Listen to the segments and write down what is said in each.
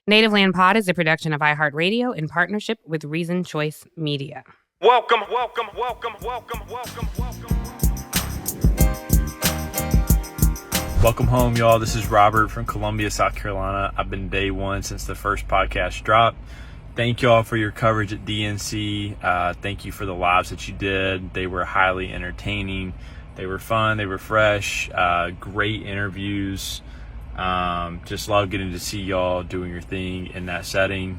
Native Land Pod is a production of iHeartRadio in partnership with Reason Choice Media. Welcome. Welcome home, y'all. This is Robert from Columbia, South Carolina. I've been day one since the first podcast dropped. Thank y'all for your coverage at DNC. Thank you for the lives that you did. They were highly entertaining. They were fun. They were fresh. Great interviews. Just love getting to see y'all doing your thing in that setting.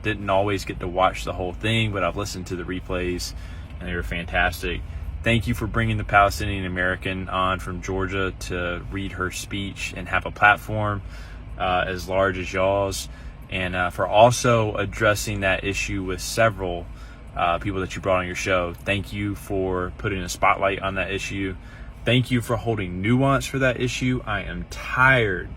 Didn't always get to watch the whole thing, but I've listened to the replays and they were fantastic. Thank you for bringing the Palestinian American on from Georgia to read her speech and have a platform as large as y'all's, and for also addressing that issue with several people that you brought on your show. Thank you for putting a spotlight on that issue. Thank you for holding nuance for that issue. I am tired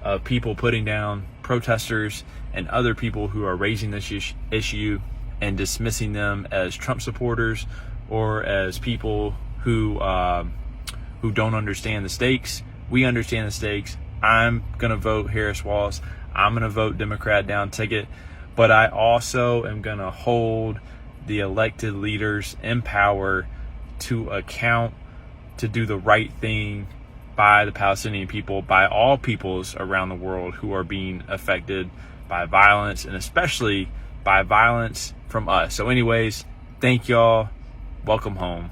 of people putting down protesters and other people who are raising this issue and dismissing them as Trump supporters or as people who don't understand the stakes. We understand the stakes. I'm going to vote Harris Walz. I'm going to vote Democrat down ticket. But I also am going to hold the elected leaders in power to account, to do the right thing by the Palestinian people, by all peoples around the world who are being affected by violence, and especially by violence from us. So anyways, thank y'all. Welcome home.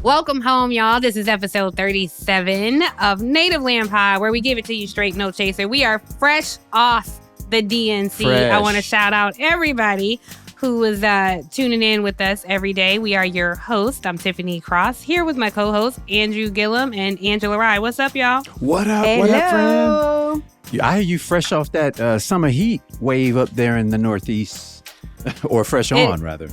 Welcome home, y'all. This is episode 37 of Native Land Pod, where we give it to you straight, no chaser. We are fresh off the DNC. I want to shout out everybody who is tuning in with us every day. We are your host. I'm Tiffany Cross, here with my co-host, Andrew Gillum and Angela Rye. What's up, y'all? What up? Hello. What up, friend? I hear you fresh off that summer heat wave up there in the Northeast, or fresh on, rather.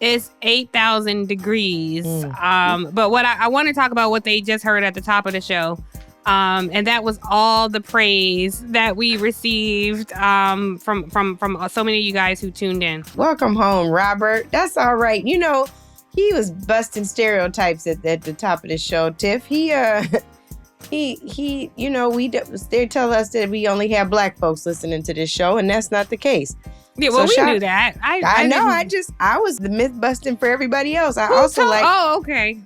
It's 8,000 degrees. But what I want to talk about what they just heard at the top of the show. And that was all the praise that we received from so many of you guys who tuned in. Welcome home, Robert. That's all right. You know, he was busting stereotypes at the top of the show, Tiff. He you know, they tell us that we only have black folks listening to this show, and that's not the case. Yeah, well, we knew that. I know. I was the myth busting for everybody else. Oh, okay.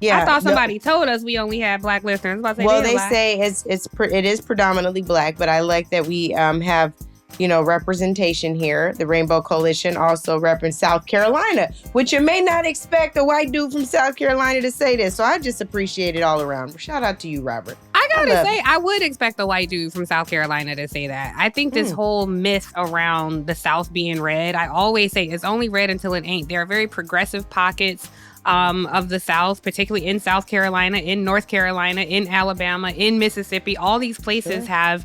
Yeah, I thought somebody told us we only had black listeners. They say it is predominantly black, but I like that we have, you know, representation here. The Rainbow Coalition also represents South Carolina, which you may not expect a white dude from South Carolina to say this. So I just appreciate it all around. Shout out to you, Robert. I gotta say, I would expect a white dude from South Carolina to say that. I think this whole myth around the South being red, I always say it's only red until it ain't. There are very progressive pockets of the South, particularly in South Carolina, in North Carolina, in Alabama, in Mississippi. All these places have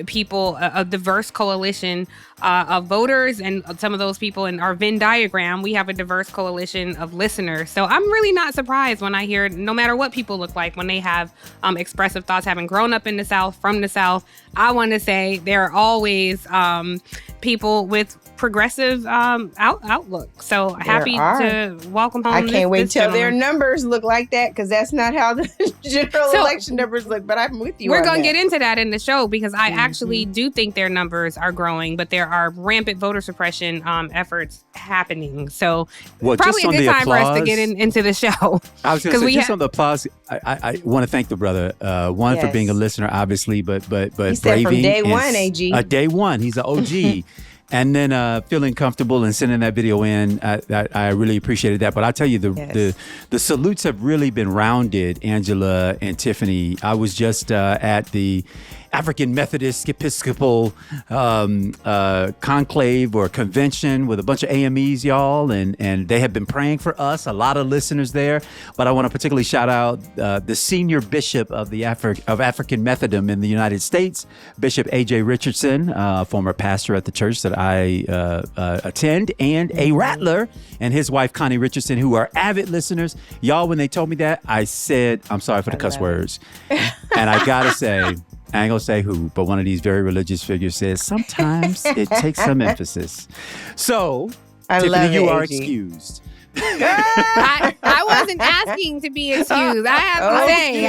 people, a diverse coalition of voters, and some of those people in our Venn diagram, we have a diverse coalition of listeners. So I'm really not surprised when I hear, no matter what people look like, when they have expressive thoughts. Having grown up in the South, from the South, I want to say there are always people with progressive outlook. So happy to welcome home. I can't wait till their numbers look like that, because that's not how the general election numbers look. But I'm with you. We're going to get into that in the show, because I actually do think their numbers are growing, but there are rampant voter suppression efforts happening. So probably a good time for us to get into the show. I was going to say, just on the applause, I want to thank the brother, for being a listener, obviously, but he braving. said from day one, AG. Day one, he's an OG. And then feeling comfortable and sending that video in, I really appreciated that. But I'll tell you, the salutes have really been rounded, Angela and Tiffany. I was just at the African Methodist Episcopal conclave or convention with a bunch of AMEs, y'all, and they have been praying for us. A lot of listeners there, but I want to particularly shout out the senior bishop of the African Methodism in the United States, Bishop AG Richardson, former pastor at the church that I attend, and a Rattler and his wife Connie Richardson, who are avid listeners. Y'all, when they told me that, I said, I'm sorry for the cuss words, and I gotta say, I ain't gonna say who, but one of these very religious figures says sometimes it takes some emphasis. So, Tiffany, you are excused. I wasn't asking to be excused. I have to say,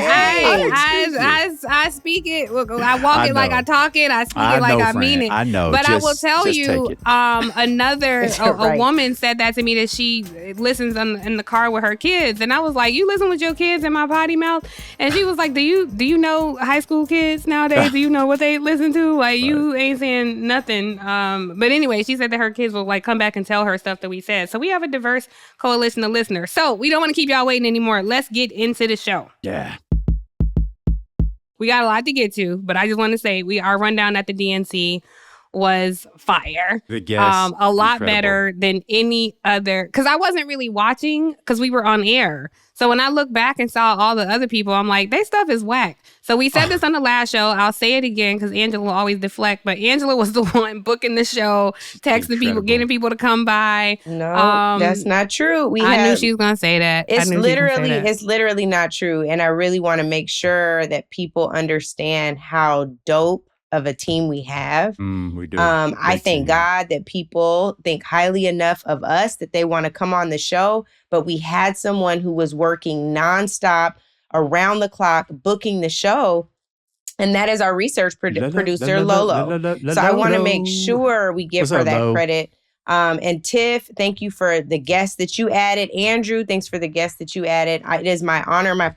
I speak it. I walk it like I talk it. I speak it like I mean it. I know. But I will tell you, another a woman said that to me, that she listens in the car with her kids, and I was like, "You listen with your kids in my potty mouth?" And she was like, "Do you know high school kids nowadays? Do you know what they listen to? Like, you ain't saying nothing." But anyway, she said that her kids will like come back and tell her stuff that we said. So we have a diverse coalition of listeners. So we don't want to keep y'all waiting anymore. Let's get into the show. Yeah. We got a lot to get to, but I just want to say our rundown at the DNC was fire. Good guess. A lot better than any other, because I wasn't really watching because we were on air. So when I look back and saw all the other people, I'm like, they stuff is whack. So we said this on the last show. I'll say it again because Angela will always deflect, but Angela was the one booking the show, texting people, getting people to come by. No, that's not true. I knew she was gonna say that. It's literally not true. And I really want to make sure that people understand how dope of a team we have. We do. I thank God that people think highly enough of us that they want to come on the show. But we had someone who was working nonstop, around the clock, booking the show. And that is our research producer, Lolo. So I want to make sure we give her that credit. And Tiff, thank you for the guest that you added. Andrew, thanks for the guest that you added. It is my honor, my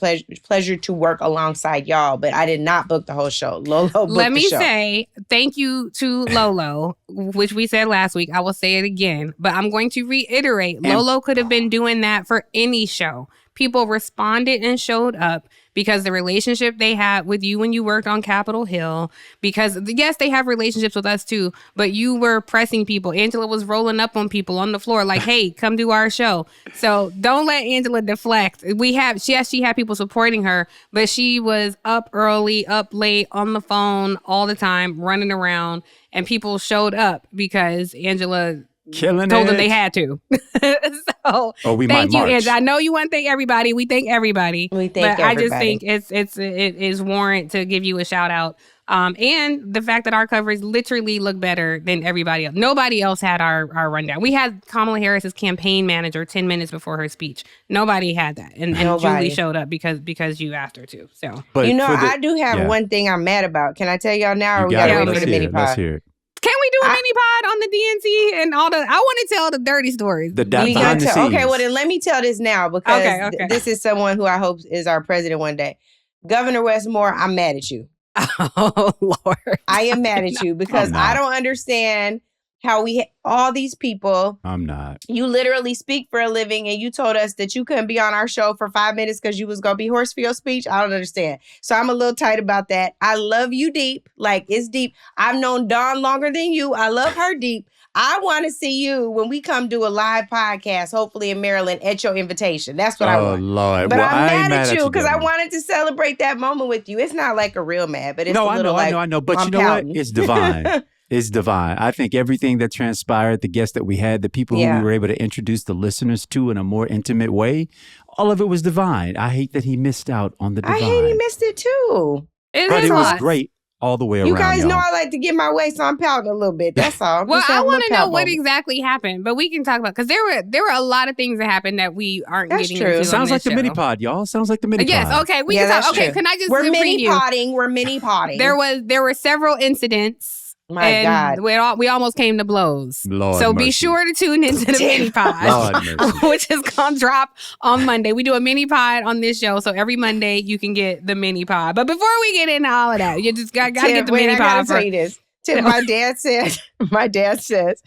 pleasure to work alongside y'all, but I did not book the whole show. Lolo booked the show. Let me say thank you to Lolo, which we said last week. I will say it again, but I'm going to reiterate. Lolo could have been doing that for any show. People responded and showed up because the relationship they had with you when you worked on Capitol Hill, because yes, they have relationships with us too, but you were pressing people. Angela was rolling up on people on the floor like, hey, come do our show. So don't let Angela deflect. She had people supporting her, but she was up early, up late, on the phone all the time, running around, and people showed up because Angela told them they had to. So thank you, Angela. I know you want to thank everybody. We thank everybody. I just think it is warrant to give you a shout out. And the fact that our coverage literally looked better than everybody else. Nobody else had our rundown. We had Kamala Harris's campaign manager 10 minutes before her speech. Nobody had that. And Julie showed up because you asked her to. So, but I do have one thing I'm mad about. Can I tell y'all now? Or we gotta wait for the MiniPod? Let's hear it. Can we do a MiniPod on the DNC and all the? I want to tell the dirty stories. Behind the scenes. Okay, well then let me tell this now because this is someone who I hope is our president one day. Governor Westmore, I'm mad at you. Oh Lord, I am mad at you because I don't understand how all these people. I'm not. You literally speak for a living, and you told us that you couldn't be on our show for 5 minutes because you was gonna be hoarse for your speech. I don't understand. So I'm a little tight about that. I love you deep, like it's deep. I've known Dawn longer than you. I love her deep. I want to see you when we come do a live podcast, hopefully in Maryland, at your invitation. That's what I want. Oh, Lord. But I'm mad at you because I wanted to celebrate that moment with you. It's not like a real mad, but it's I know. But you know what? It's divine. It's divine. I think everything that transpired, the guests that we had, the people who we were able to introduce the listeners to in a more intimate way, all of it was divine. I hate that he missed out on the divine. I hate he missed it too. But it was great. All the way around. You guys know I like to get my way, so I'm pouting a little bit. That's all. Well, I want to know what exactly happened, but we can talk about because there were a lot of things that happened that we aren't getting into. Sounds like the MiniPod, y'all. Sounds like the MiniPod. Yes. Okay. We can talk. Okay. Can I just We're mini-podding. There were several incidents. My God. We almost came to blows. Lord so mercy. Be sure to tune into the MiniPod, which is going to drop on Monday. We do a MiniPod on this show, so every Monday you can get the MiniPod. But before we get into all of that, you just got to get the MiniPod. I got to tell you this. Tim, my dad says,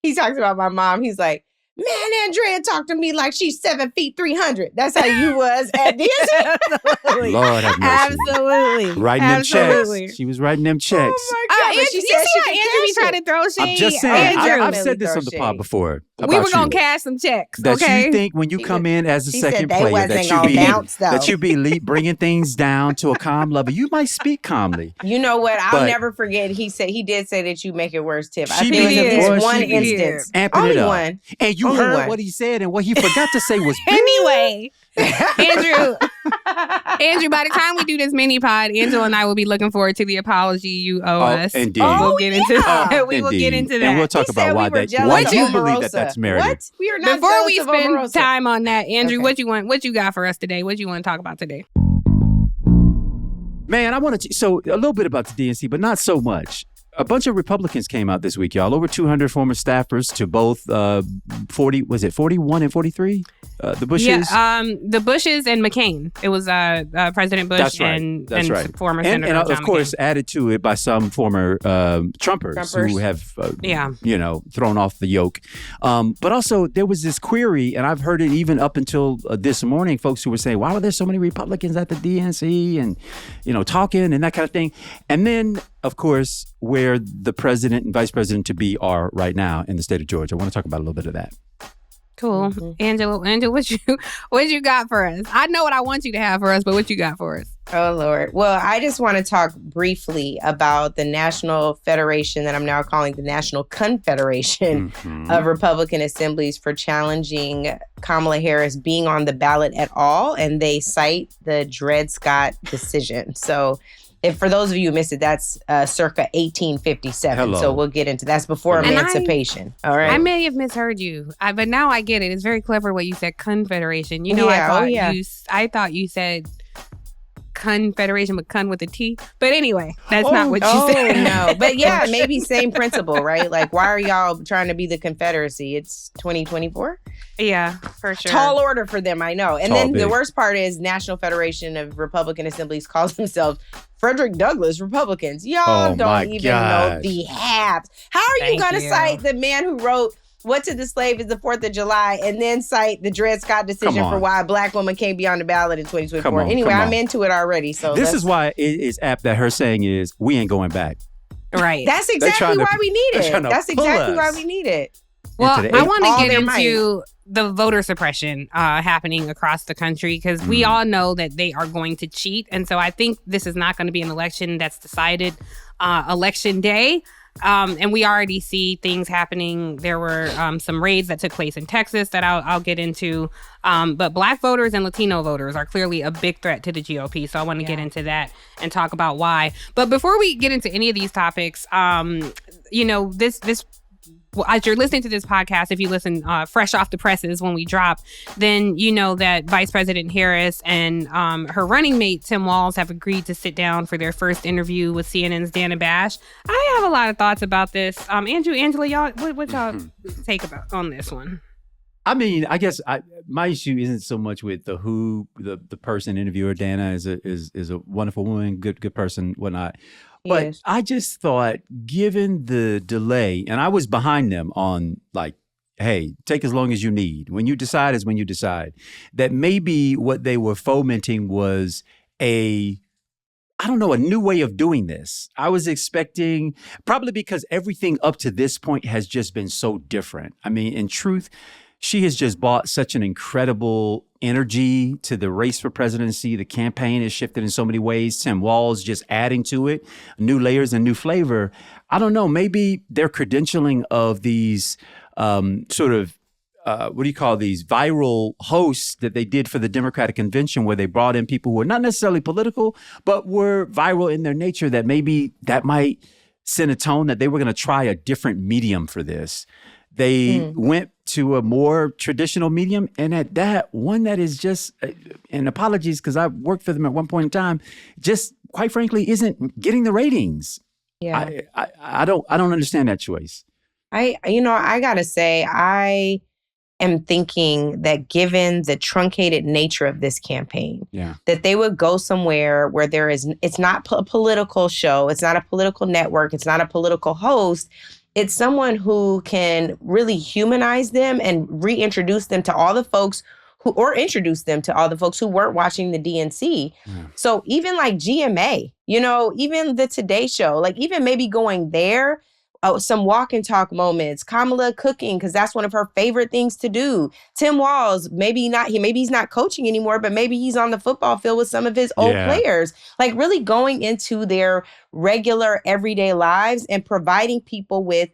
he talks about my mom. He's like, man, Andrea talked to me like she's 7 feet 300. That's how you was at DNC. Lord have mercy. Absolutely. Writing them checks. She was writing them checks. Oh my God. You see how Andrew be trying to throw shade? I'm just saying. I've said this on the pod before. We were going to cash some checks, that you think when you come in as a second player that you be bringing things down to a calm level. You might speak calmly. You know what? I'll never forget. He did say that you make it worse, Tiff. I think it was at least one instance. Only one. And You Only heard one. what he said, and what he forgot to say was Anyway, Andrew, by the time we do this mini pod, Angela and I will be looking forward to the apology you owe us. Indeed. We'll get into that. We will Indeed. get into that. And we'll talk He about said why we were that. jealous Why of you Omarosa. believe that that's merited? What? We are not Before we jealous of spend Omarosa. time on that, Andrew, Okay. what you got for us today? What you want to talk about today? Man, I want to. So a little bit about the DNC, but not so much. A bunch of Republicans came out this week, y'all. Over 200 former staffers to both 41 and 43? The Bushes? Yeah, the Bushes and McCain. It was President Bush That's right. and former and Senator of John course, McCain. added to it by some former Trumpers who have, thrown off the yoke. But also, there was this query, and I've heard it even up until this morning, folks who were saying, why were there so many Republicans at the DNC and, talking and that kind of thing. And then, of course, where the president and vice president to be are right now in the state of Georgia. I want to talk about a little bit of that. Cool. Mm-hmm. Angela, what you got for us? I know what I want you to have for us, but what you got for us? Oh, Lord. Well, I just want to talk briefly about the National Federation that I'm now calling the National Confederation of Republican Assemblies for challenging Kamala Harris being on the ballot at all. And they cite the Dred Scott decision. So if for those of you who missed it, that's circa 1857. Hello. So we'll get into that's before And emancipation. All right. I may have misheard you, but now I get it. It's very clever what you said, confederation. I thought you said confederation, but con with a T. But anyway, that's not what you said. No. But yeah, maybe same principle, right? Like, why are y'all trying to be the Confederacy? It's 2024. Yeah, for sure. Tall order for them, I know. And Tall, then the big. worst part is National Federation of Republican Assemblies calls themselves Frederick Douglass Republicans. Y'all Oh, my don't even know gosh. the halves. How are you Thank going to you. cite the man who wrote What to the Slave is the 4th of July and then cite the Dred Scott decision Come on. for why a black woman can't be on the ballot in 2024? Come on, Anyway, come on. I'm into it already. So This is why it is apt that her saying is, we ain't going back. Right. that's trying exactly to- why we need they're it. trying to That's pull exactly why us. we need it. Well, into the I eight. want All to get their into the voter suppression happening across the country because we all know that they are going to cheat. And so I think this is not going to be an election that's decided election day. And we already see things happening. There were some raids that took place in Texas that I'll get into. But Black voters and Latino voters are clearly a big threat to the GOP. So I want to get into that and talk about why. But before we get into any of these topics, well, as you're listening to this podcast, if you listen fresh off the presses when we drop, then you know that Vice President Harris and her running mate, Tim Walz, have agreed to sit down for their first interview with CNN's Dana Bash. I have a lot of thoughts about this. Andrew, Angela, y'all, what y'all take about on this one? I mean, I guess my issue isn't so much with the person interviewer. Dana is a wonderful woman, good person, whatnot. But Yes. I just thought, given the delay, and I was behind them on like, hey, take as long as you need. When you decide is when you decide. That maybe what they were fomenting was a new way of doing this. I was expecting, probably because everything up to this point has just been so different. I mean, in truth, she has just brought such an incredible energy to the race for presidency. The campaign has shifted in so many ways. Tim Walz just adding to it, new layers and new flavor. I don't know, maybe their credentialing of these what do you call these viral hosts that they did for the Democratic Convention, where they brought in people who were not necessarily political, but were viral in their nature, that maybe that might send a tone that they were going to try a different medium for this. They went to a more traditional medium, and at that, one that is just, and apologies because I worked for them at one point in time, just quite frankly isn't getting the ratings. Yeah. I don't understand that choice. I gotta say, I am thinking that given the truncated nature of this campaign, that they would go somewhere where it's not a political show, it's not a political network, it's not a political host. It's someone who can really humanize them and reintroduce them to all the folks introduce them to all the folks who weren't watching the DNC. So even like GMA, even the Today Show, like even maybe going there, some walk and talk moments, Kamala cooking, because that's one of her favorite things to do. Tim Walz, maybe he's not coaching anymore, but maybe he's on the football field with some of his old players, like really going into their regular everyday lives and providing people with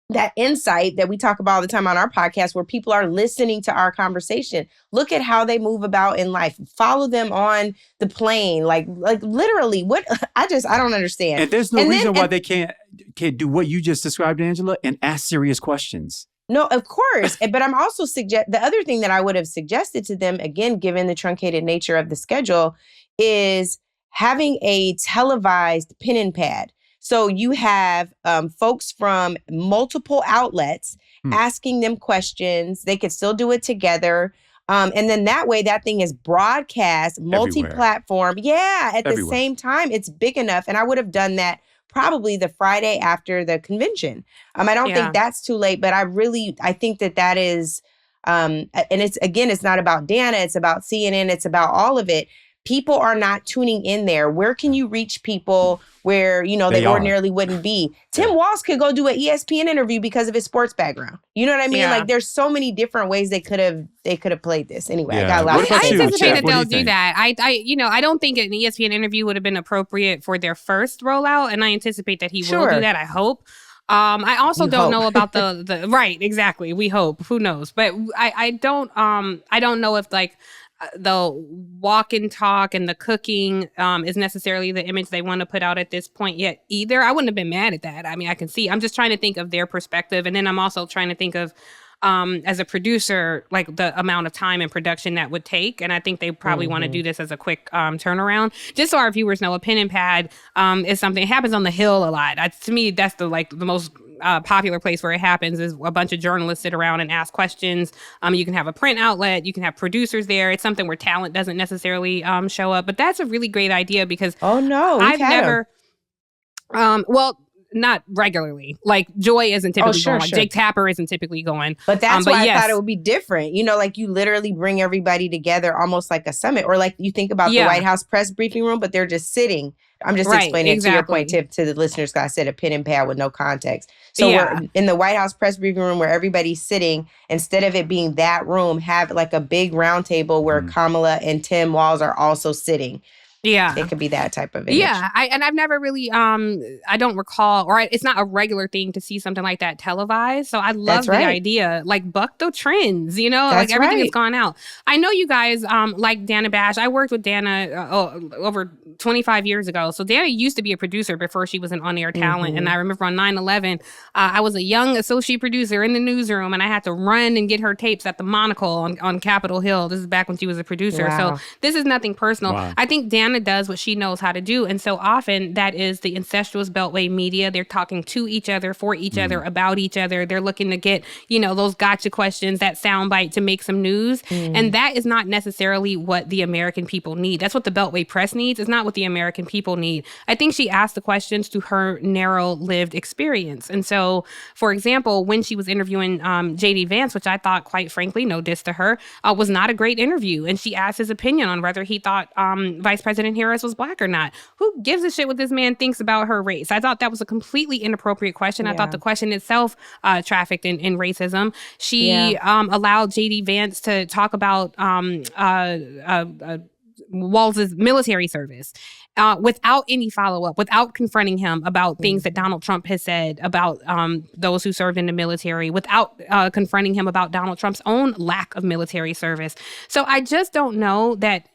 that insight that we talk about all the time on our podcast, where people are listening to our conversation. Look at how they move about in life. Follow them on the plane. Like literally, what I don't understand. And there's no reason why they can't do what you just described, Angela, and ask serious questions. No, of course. But I'm also the other thing that I would have suggested to them, again, given the truncated nature of the schedule, is having a televised pen and pad. So you have folks from multiple outlets asking them questions. They could still do it together. And then that way, that thing is broadcast, multi-platform. Yeah, at the same time, it's big enough. And I would have done that probably the Friday after the convention. I don't think that's too late, but I think that is, and it's not about Dana, it's about CNN, it's about all of it. People are not tuning in there. Where can you reach people where, they ordinarily wouldn't be? Tim Walz could go do an ESPN interview because of his sports background. You know what I mean? Yeah. Like, there's so many different ways they could have played this. Anyway, Yeah. I got a lot What to about say. you, I anticipate Chad? that they'll What do you do that. I don't think an ESPN interview would have been appropriate for their first rollout, and I anticipate that he will do that. I hope. I also don't know about the right. Exactly. We hope. Who knows? But I don't know if the walk and talk and the cooking is necessarily the image they want to put out at this point yet either. I wouldn't have been mad at that. I mean, I can see. I'm just trying to think of their perspective. And then I'm also trying to think of, as a producer, like the amount of time and production that would take. And I think they probably want to do this as a quick turnaround. Just so our viewers know, a pen and pad is something that happens on the Hill a lot. To me, that's the most popular place where it happens. Is a bunch of journalists sit around and ask questions. You can have a print outlet. You can have producers there. It's something where talent doesn't necessarily show up. But that's a really great idea because I've never... well, not regularly. Like Joy isn't typically going. Like Jake Tapper isn't typically going. But that's why I thought it would be different. Like you literally bring everybody together almost like a summit. Or like you think about the White House press briefing room, but they're just sitting. I'm just explaining it to your point, Tiff, to the listeners, because I said a pen and pad with no context. So we're in the White House press briefing room where everybody's sitting. Instead of it being that room, have like a big round table where Kamala and Tim Walz are also sitting. Yeah. It could be that type of image. Yeah. I've never really, I don't recall, it's not a regular thing to see something like that televised. So I love the idea, like buck the trends, like everything has gone out. I know you guys like Dana Bash. I worked with Dana over 25 years ago. So Dana used to be a producer before she was an on-air talent. And I remember on 9/11, I was a young associate producer in the newsroom and I had to run and get her tapes at the Monocle on Capitol Hill. This is back when she was a producer. Wow. So this is nothing personal. Wow. I think Dana does what she knows how to do. And so often that is the incestuous Beltway media. They're talking to each other, for each other, about each other. They're looking to get, those gotcha questions, that soundbite to make some news. And that is not necessarily what the American people need. That's what the Beltway press needs. It's not what the American people need. I think she asked the questions to her narrow lived experience. And so, for example, when she was interviewing J.D. Vance, which I thought, quite frankly, no diss to her, was not a great interview. And she asked his opinion on whether he thought Vice President Harris was black or not. Who gives a shit what this man thinks about her race? I thought that was a completely inappropriate question. I thought the question itself trafficked in racism. She allowed J.D. Vance to talk about Walz's military service without any follow-up, without confronting him about things that Donald Trump has said about those who served in the military, without confronting him about Donald Trump's own lack of military service. So I just don't know that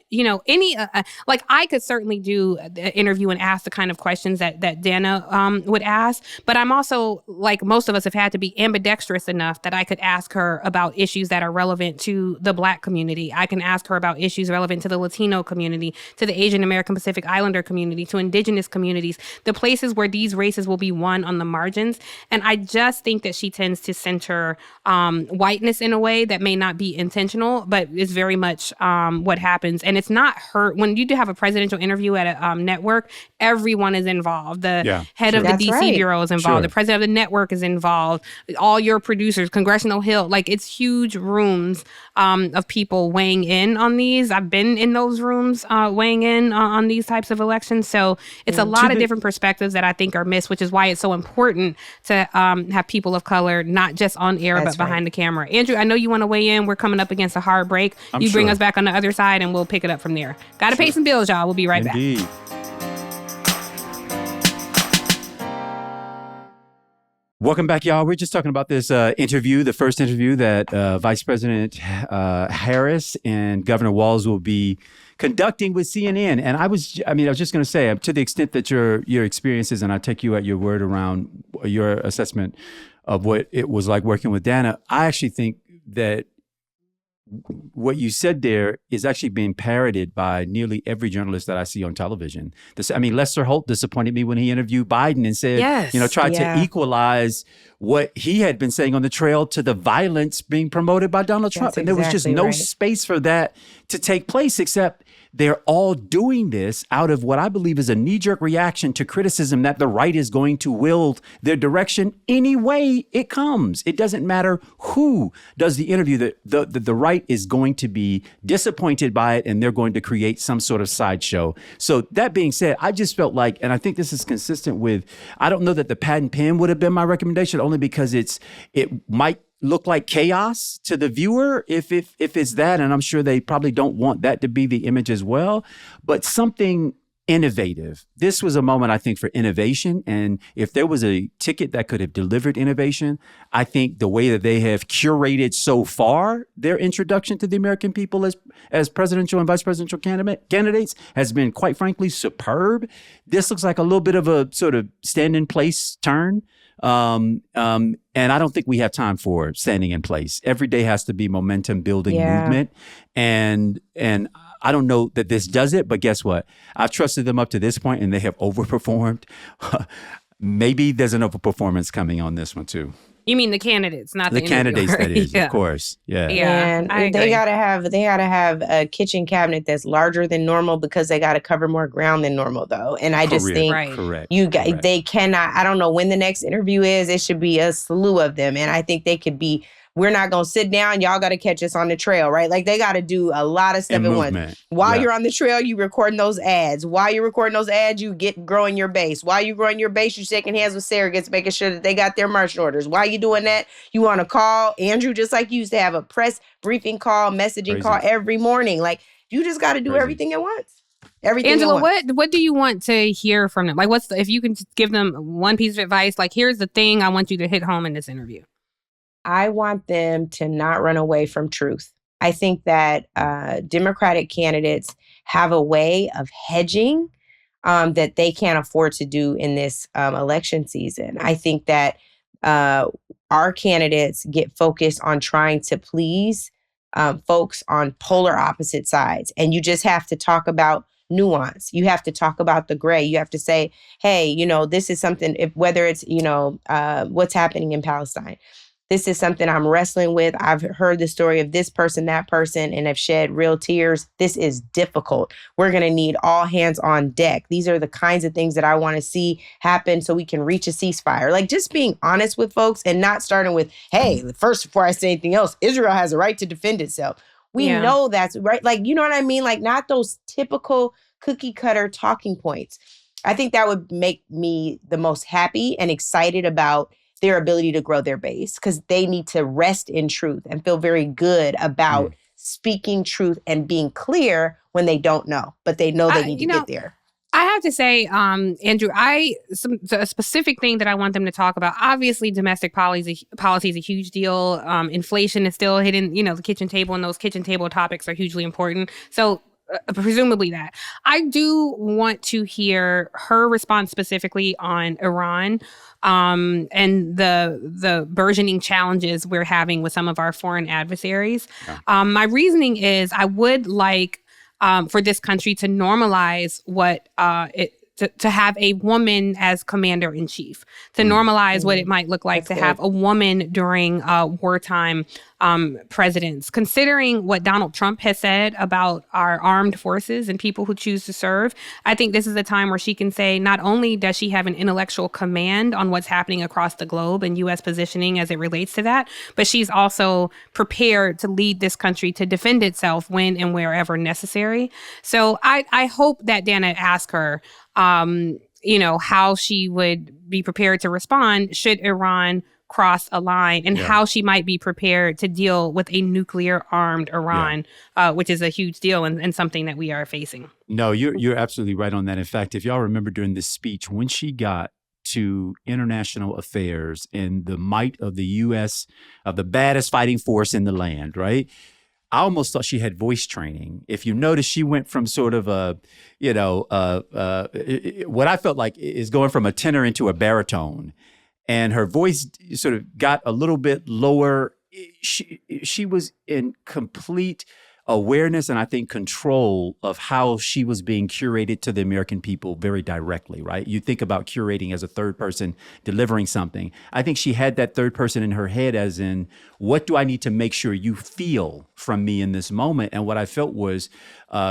any I could certainly do an interview and ask the kind of questions that Dana would ask, but I'm also, like most of us, have had to be ambidextrous enough that I could ask her about issues that are relevant to the Black community. I can ask her about issues relevant to the Latino community, to the Asian American Pacific Islander community, to indigenous communities, the places where these races will be won on the margins. And I just think that she tends to center whiteness in a way that may not be intentional, but is very much what happens. And it's not her. When you do have a presidential interview at a network, everyone is involved. The head of the DC bureau is involved. The president of the network is involved. All your producers, Congressional Hill, it's huge rooms of people weighing in on these. I've been in those rooms weighing in on these types of elections. So it's a lot of different perspectives that I think are missed, which is why it's so important to have people of color, not just on air, but behind the camera. Andrew, I know you want to weigh in. We're coming up against a hard break. You bring us back on the other side and we'll pick it up from there. Got to pay some bills, y'all. We'll be right back. Welcome back, y'all. We're just talking about this interview, the first interview that Vice President Harris and Governor Walz will be conducting with CNN. And I was just going to say, to the extent that your experiences, and I take you at your word around your assessment of what it was like working with Dana, I actually think that what you said there is actually being parroted by nearly every journalist that I see on television. Lester Holt disappointed me when he interviewed Biden and said, tried to equalize what he had been saying on the trail to the violence being promoted by Donald Trump. And there was just no space for that to take place, except they're all doing this out of what I believe is a knee-jerk reaction to criticism that the right is going to wield their direction any way it comes. It doesn't matter who does the interview. The right is going to be disappointed by it, and they're going to create some sort of sideshow. So that being said, I just felt like, and I think this is consistent with, I don't know that the pad and pen would have been my recommendation, only because it might look like chaos to the viewer if it's that, and I'm sure they probably don't want that to be the image as well, but something innovative. This was a moment, I think, for innovation, and if there was a ticket that could have delivered innovation, I think the way that they have curated so far their introduction to the American people as presidential and vice presidential candidates has been, quite frankly, superb. This looks like a little bit of a sort of stand-in-place turn. And I don't think we have time for standing in place. Every day has to be momentum building movement. And I don't know that this does it, but guess what? I've trusted them up to this point and they have overperformed. Maybe there's an overperformance coming on this one too. You mean the candidates, not the candidates, that is, of course. Yeah. And they gotta have a kitchen cabinet that's larger than normal because they gotta cover more ground than normal, though. And I just think they cannot. I don't know when the next interview is. It should be a slew of them, and I think they could be. We're not going to sit down. Y'all got to catch us on the trail, right? Like, they got to do a lot of stuff at once. While you're on the trail, you recording those ads. While you're recording those ads, you growing your base. While you're growing your base, you shaking hands with surrogates, making sure that they got their marching orders. While you're doing that, you want to call Andrew, just like you used to have a press briefing call, messaging call every morning. Like, you just got to do everything at once. Angela, what do you want to hear from them? Like, if you can give them one piece of advice, like, here's the thing I want you to hit home in this interview. I want them to not run away from truth. I think that Democratic candidates have a way of hedging that they can't afford to do in this election season. I think that our candidates get focused on trying to please folks on polar opposite sides. And you just have to talk about nuance. You have to talk about the gray. You have to say, hey, this is something, whether it's, what's happening in Palestine. This is something I'm wrestling with. I've heard the story of this person, that person, and have shed real tears. This is difficult. We're going to need all hands on deck. These are the kinds of things that I want to see happen so we can reach a ceasefire. Like, just being honest with folks and not starting with, hey, first, before I say anything else, Israel has a right to defend itself. We know that's right. Like, you know what I mean? Like, not those typical cookie cutter talking points. I think that would make me the most happy and excited about their ability to grow their base, because they need to rest in truth and feel very good about speaking truth and being clear when they don't know, but they know they need to get there. I have to say, Andrew, a specific thing that I want them to talk about, obviously domestic policy is a huge deal. Inflation is still hitting, the kitchen table, and those kitchen table topics are hugely important. So presumably that. I do want to hear her response specifically on Iran and the burgeoning challenges we're having with some of our foreign adversaries. My reasoning is I would like for this country to normalize what to have a woman as commander-in-chief, to normalize what it might look like to have a woman during wartime presidents. Considering what Donald Trump has said about our armed forces and people who choose to serve, I think this is a time where she can say not only does she have an intellectual command on what's happening across the globe and U.S. positioning as it relates to that, but she's also prepared to lead this country to defend itself when and wherever necessary. So I hope that Dana asked her, how she would be prepared to respond should Iran cross a line, and how she might be prepared to deal with a nuclear-armed Iran, which is a huge deal and something that we are facing. No, you're absolutely right on that. In fact, if y'all remember during this speech, when she got to international affairs and the might of the U.S., of the baddest fighting force in the land, right? I almost thought she had voice training. If you notice, she went from sort of what I felt like is going from a tenor into a baritone, and her voice sort of got a little bit lower. She was in complete awareness and I think control of how she was being curated to the American people very directly, right? You think about curating as a third person delivering something. I think she had that third person in her head as in, what do I need to make sure you feel from me in this moment? And what I felt was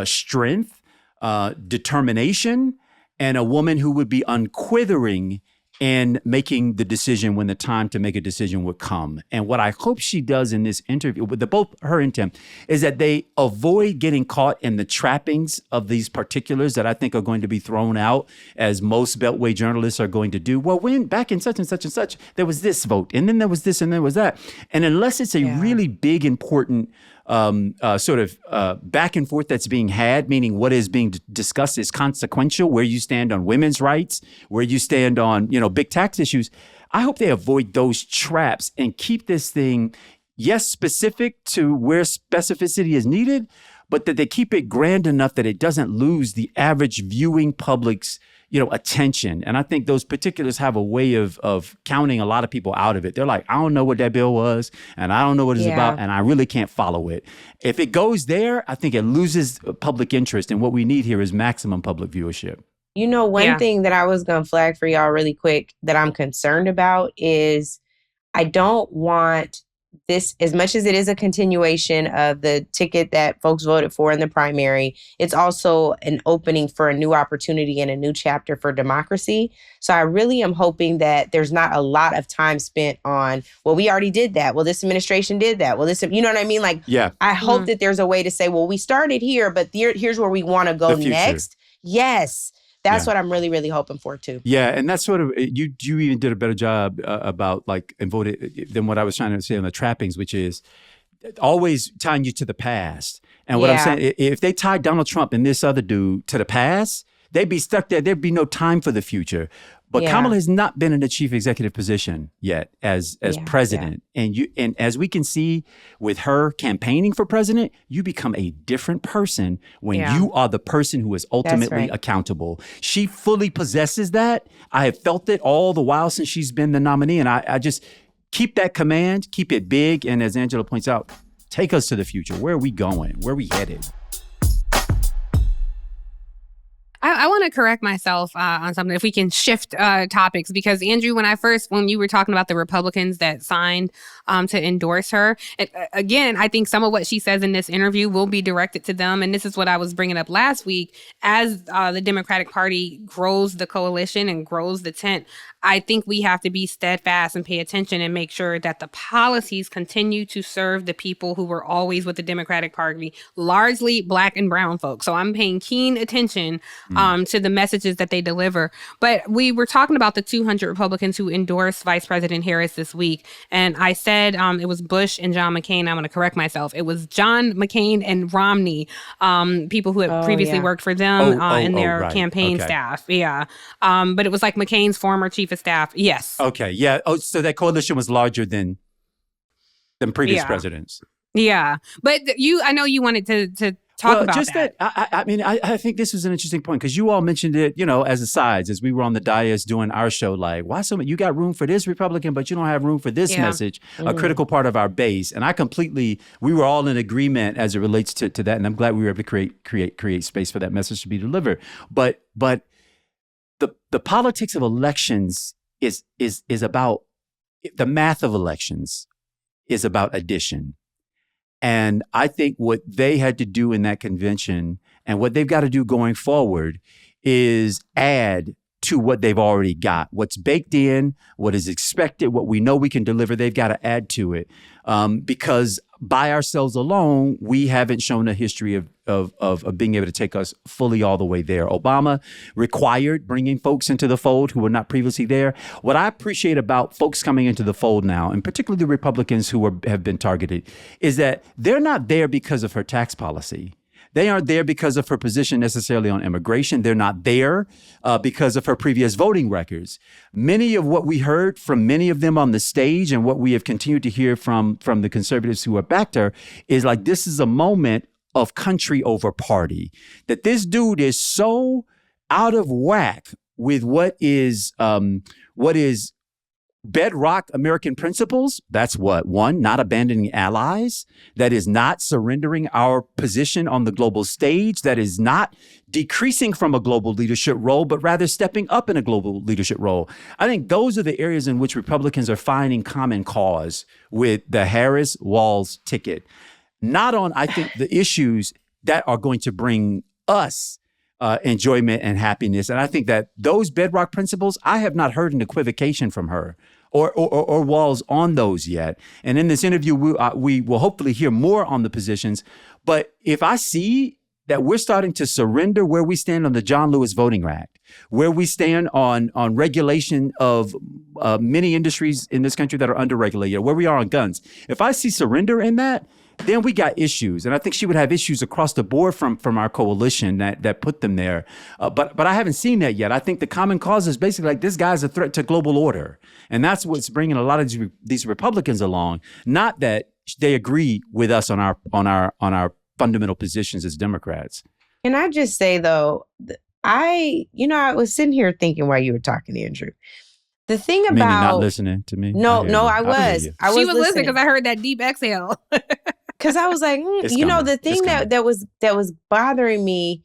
strength, determination, and a woman who would be unquivering and making the decision when the time to make a decision would come. And what I hope she does in this interview, with both her and Tim, is that they avoid getting caught in the trappings of these particulars that I think are going to be thrown out, as most Beltway journalists are going to do. Well, when back in such and such and such, there was this vote, and then there was this, and there was that. And unless it's a really big, important back and forth that's being had, meaning what is being discussed is consequential, where you stand on women's rights, where you stand on, big tax issues. I hope they avoid those traps and keep this thing, yes, specific to where specificity is needed, but that they keep it grand enough that it doesn't lose the average viewing public's attention. And I think those particulars have a way of counting a lot of people out of it. They're like, I don't know what that bill was, and I don't know what it's about, and I really can't follow it. If it goes there, I think it loses public interest. And what we need here is maximum public viewership. One thing that I was going to flag for y'all really quick that I'm concerned about is I don't want this, as much as it is a continuation of the ticket that folks voted for in the primary, it's also an opening for a new opportunity and a new chapter for democracy. So I really am hoping that there's not a lot of time spent on, well, we already did that. Well, this administration did that. Well, this, you know what I mean? I hope that there's a way to say, well, we started here, but here's where we want to go next. Yes. That's what I'm really, really hoping for, too. Yeah, and that's sort of, you even did a better job about and voted than what I was trying to say on the trappings, which is always tying you to the past. And what I'm saying, if they tied Donald Trump and this other dude to the past, they'd be stuck there. There'd be no time for the future. But Kamala has not been in a chief executive position yet as president. And as we can see with her campaigning for president, you become a different person when you are the person who is ultimately accountable. She fully possesses that. I have felt it all the while since she's been the nominee. And I just keep that command, keep it big. And as Angela points out, take us to the future. Where are we going? Where are we headed? I want to correct myself on something, if we can shift topics, because Andrew, when you were talking about the Republicans that signed to endorse her, again, I think some of what she says in this interview will be directed to them. And this is what I was bringing up last week. As the Democratic Party grows the coalition and grows the tent, I think we have to be steadfast and pay attention and make sure that the policies continue to serve the people who were always with the Democratic Party, largely Black and brown folks. So I'm paying keen attention to the messages that they deliver. But we were talking about the 200 Republicans who endorsed Vice President Harris this week. And I said it was Bush and John McCain. I'm going to correct myself. It was John McCain and Romney, people who had previously worked for them in their campaign staff. Yeah. But it was like McCain's former chief of staff. Yes. Okay. Yeah. Oh, so that coalition was larger than previous presidents. Yeah. But I know you wanted to talk about just that. I think this is an interesting point because you all mentioned it, as asides, as we were on the dais doing our show, like, why you got room for this Republican, but you don't have room for this message, a critical part of our base. And we were all in agreement as it relates to that. And I'm glad we were able to create space for that message to be delivered. But the politics of elections is about, the math of elections is about addition. And I think what they had to do in that convention and what they've got to do going forward is add to what they've already got. What's baked in, what is expected, what we know we can deliver, they've got to add to it. Because by ourselves alone, we haven't shown a history of being able to take us fully all the way there. Obama required bringing folks into the fold who were not previously there. What I appreciate about folks coming into the fold now, and particularly the Republicans who have been targeted, is that they're not there because of her tax policy. They aren't there because of her position necessarily on immigration. They're not there because of her previous voting records. Many of what we heard from many of them on the stage and what we have continued to hear from the conservatives who have backed her is like, this is a moment of country over party, that this dude is so out of whack with what is bedrock American principles. That's what? One, not abandoning allies. That is not surrendering our position on the global stage. That is not decreasing from a global leadership role, but rather stepping up in a global leadership role. I think those are the areas in which Republicans are finding common cause with the Harris-Walz ticket. Not on, I think, the issues that are going to bring us enjoyment and happiness. And I think that those bedrock principles, I have not heard an equivocation from her or Walz on those yet. And in this interview, we will hopefully hear more on the positions. But if I see that we're starting to surrender where we stand on the John Lewis Voting Act, where we stand on regulation of many industries in this country that are underregulated, where we are on guns, if I see surrender in that, then we got issues. And I think she would have issues across the board from our coalition that put them there. But I haven't seen that yet. I think the common cause is basically like, this guy's a threat to global order. And that's what's bringing a lot of these Republicans along. Not that they agree with us on our fundamental positions as Democrats. Can I just say, though, I was sitting here thinking while you were talking, Andrew. The thing about... You're not listening to me? No, I was. She was listening because I heard that deep exhale. Because I was like, the thing that was bothering me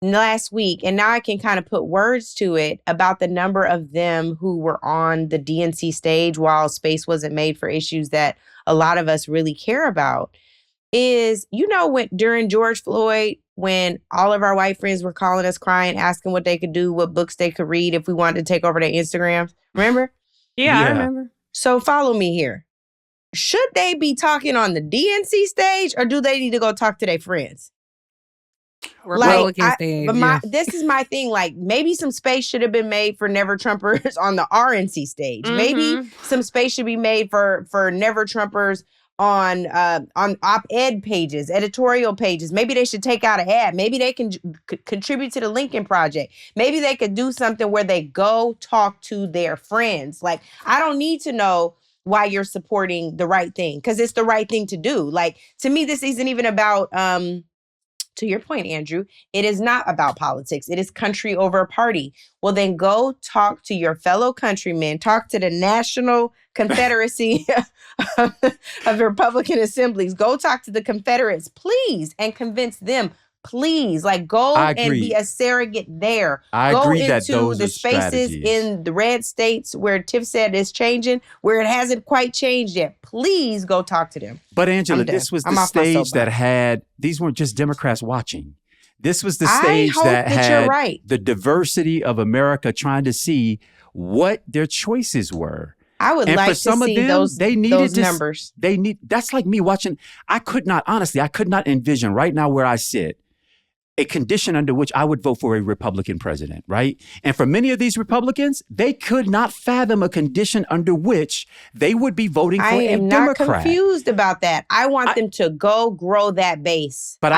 last week, and now I can kind of put words to it about the number of them who were on the DNC stage while space wasn't made for issues that a lot of us really care about, is, when during George Floyd, when all of our white friends were calling us crying, asking what they could do, what books they could read if we wanted to take over their Instagrams. Remember? Yeah, I remember. So follow me here. Should they be talking on the DNC stage, or do they need to go talk to their friends? Republican stage. But this is my thing. Like, maybe some space should have been made for Never Trumpers on the RNC stage. Mm-hmm. Maybe some space should be made for Never Trumpers on op-ed pages, editorial pages. Maybe they should take out an ad. Maybe they can contribute to the Lincoln Project. Maybe they could do something where they go talk to their friends. Like, I don't need to know why you're supporting the right thing, because it's the right thing to do. Like, to me, this isn't even about, to your point, Andrew, it is not about politics. It is country over party. Well, then go talk to your fellow countrymen, talk to the National Confederacy of Republican Assemblies. Go talk to the Confederates, please, and convince them. Please, like, go and be a surrogate there. Go into the spaces in the red states where Tiff said it's changing, where it hasn't quite changed yet. Please go talk to them. But Angela, this was the stage that had, these weren't just Democrats watching. This was the stage that had the diversity of America trying to see what their choices were. I would like to see those numbers. That's like me watching. I could not envision right now where I sit a condition under which I would vote for a Republican president, right? And for many of these Republicans, they could not fathom a condition under which they would be voting for a Democrat. I am not confused about that. I want them to go grow that base. But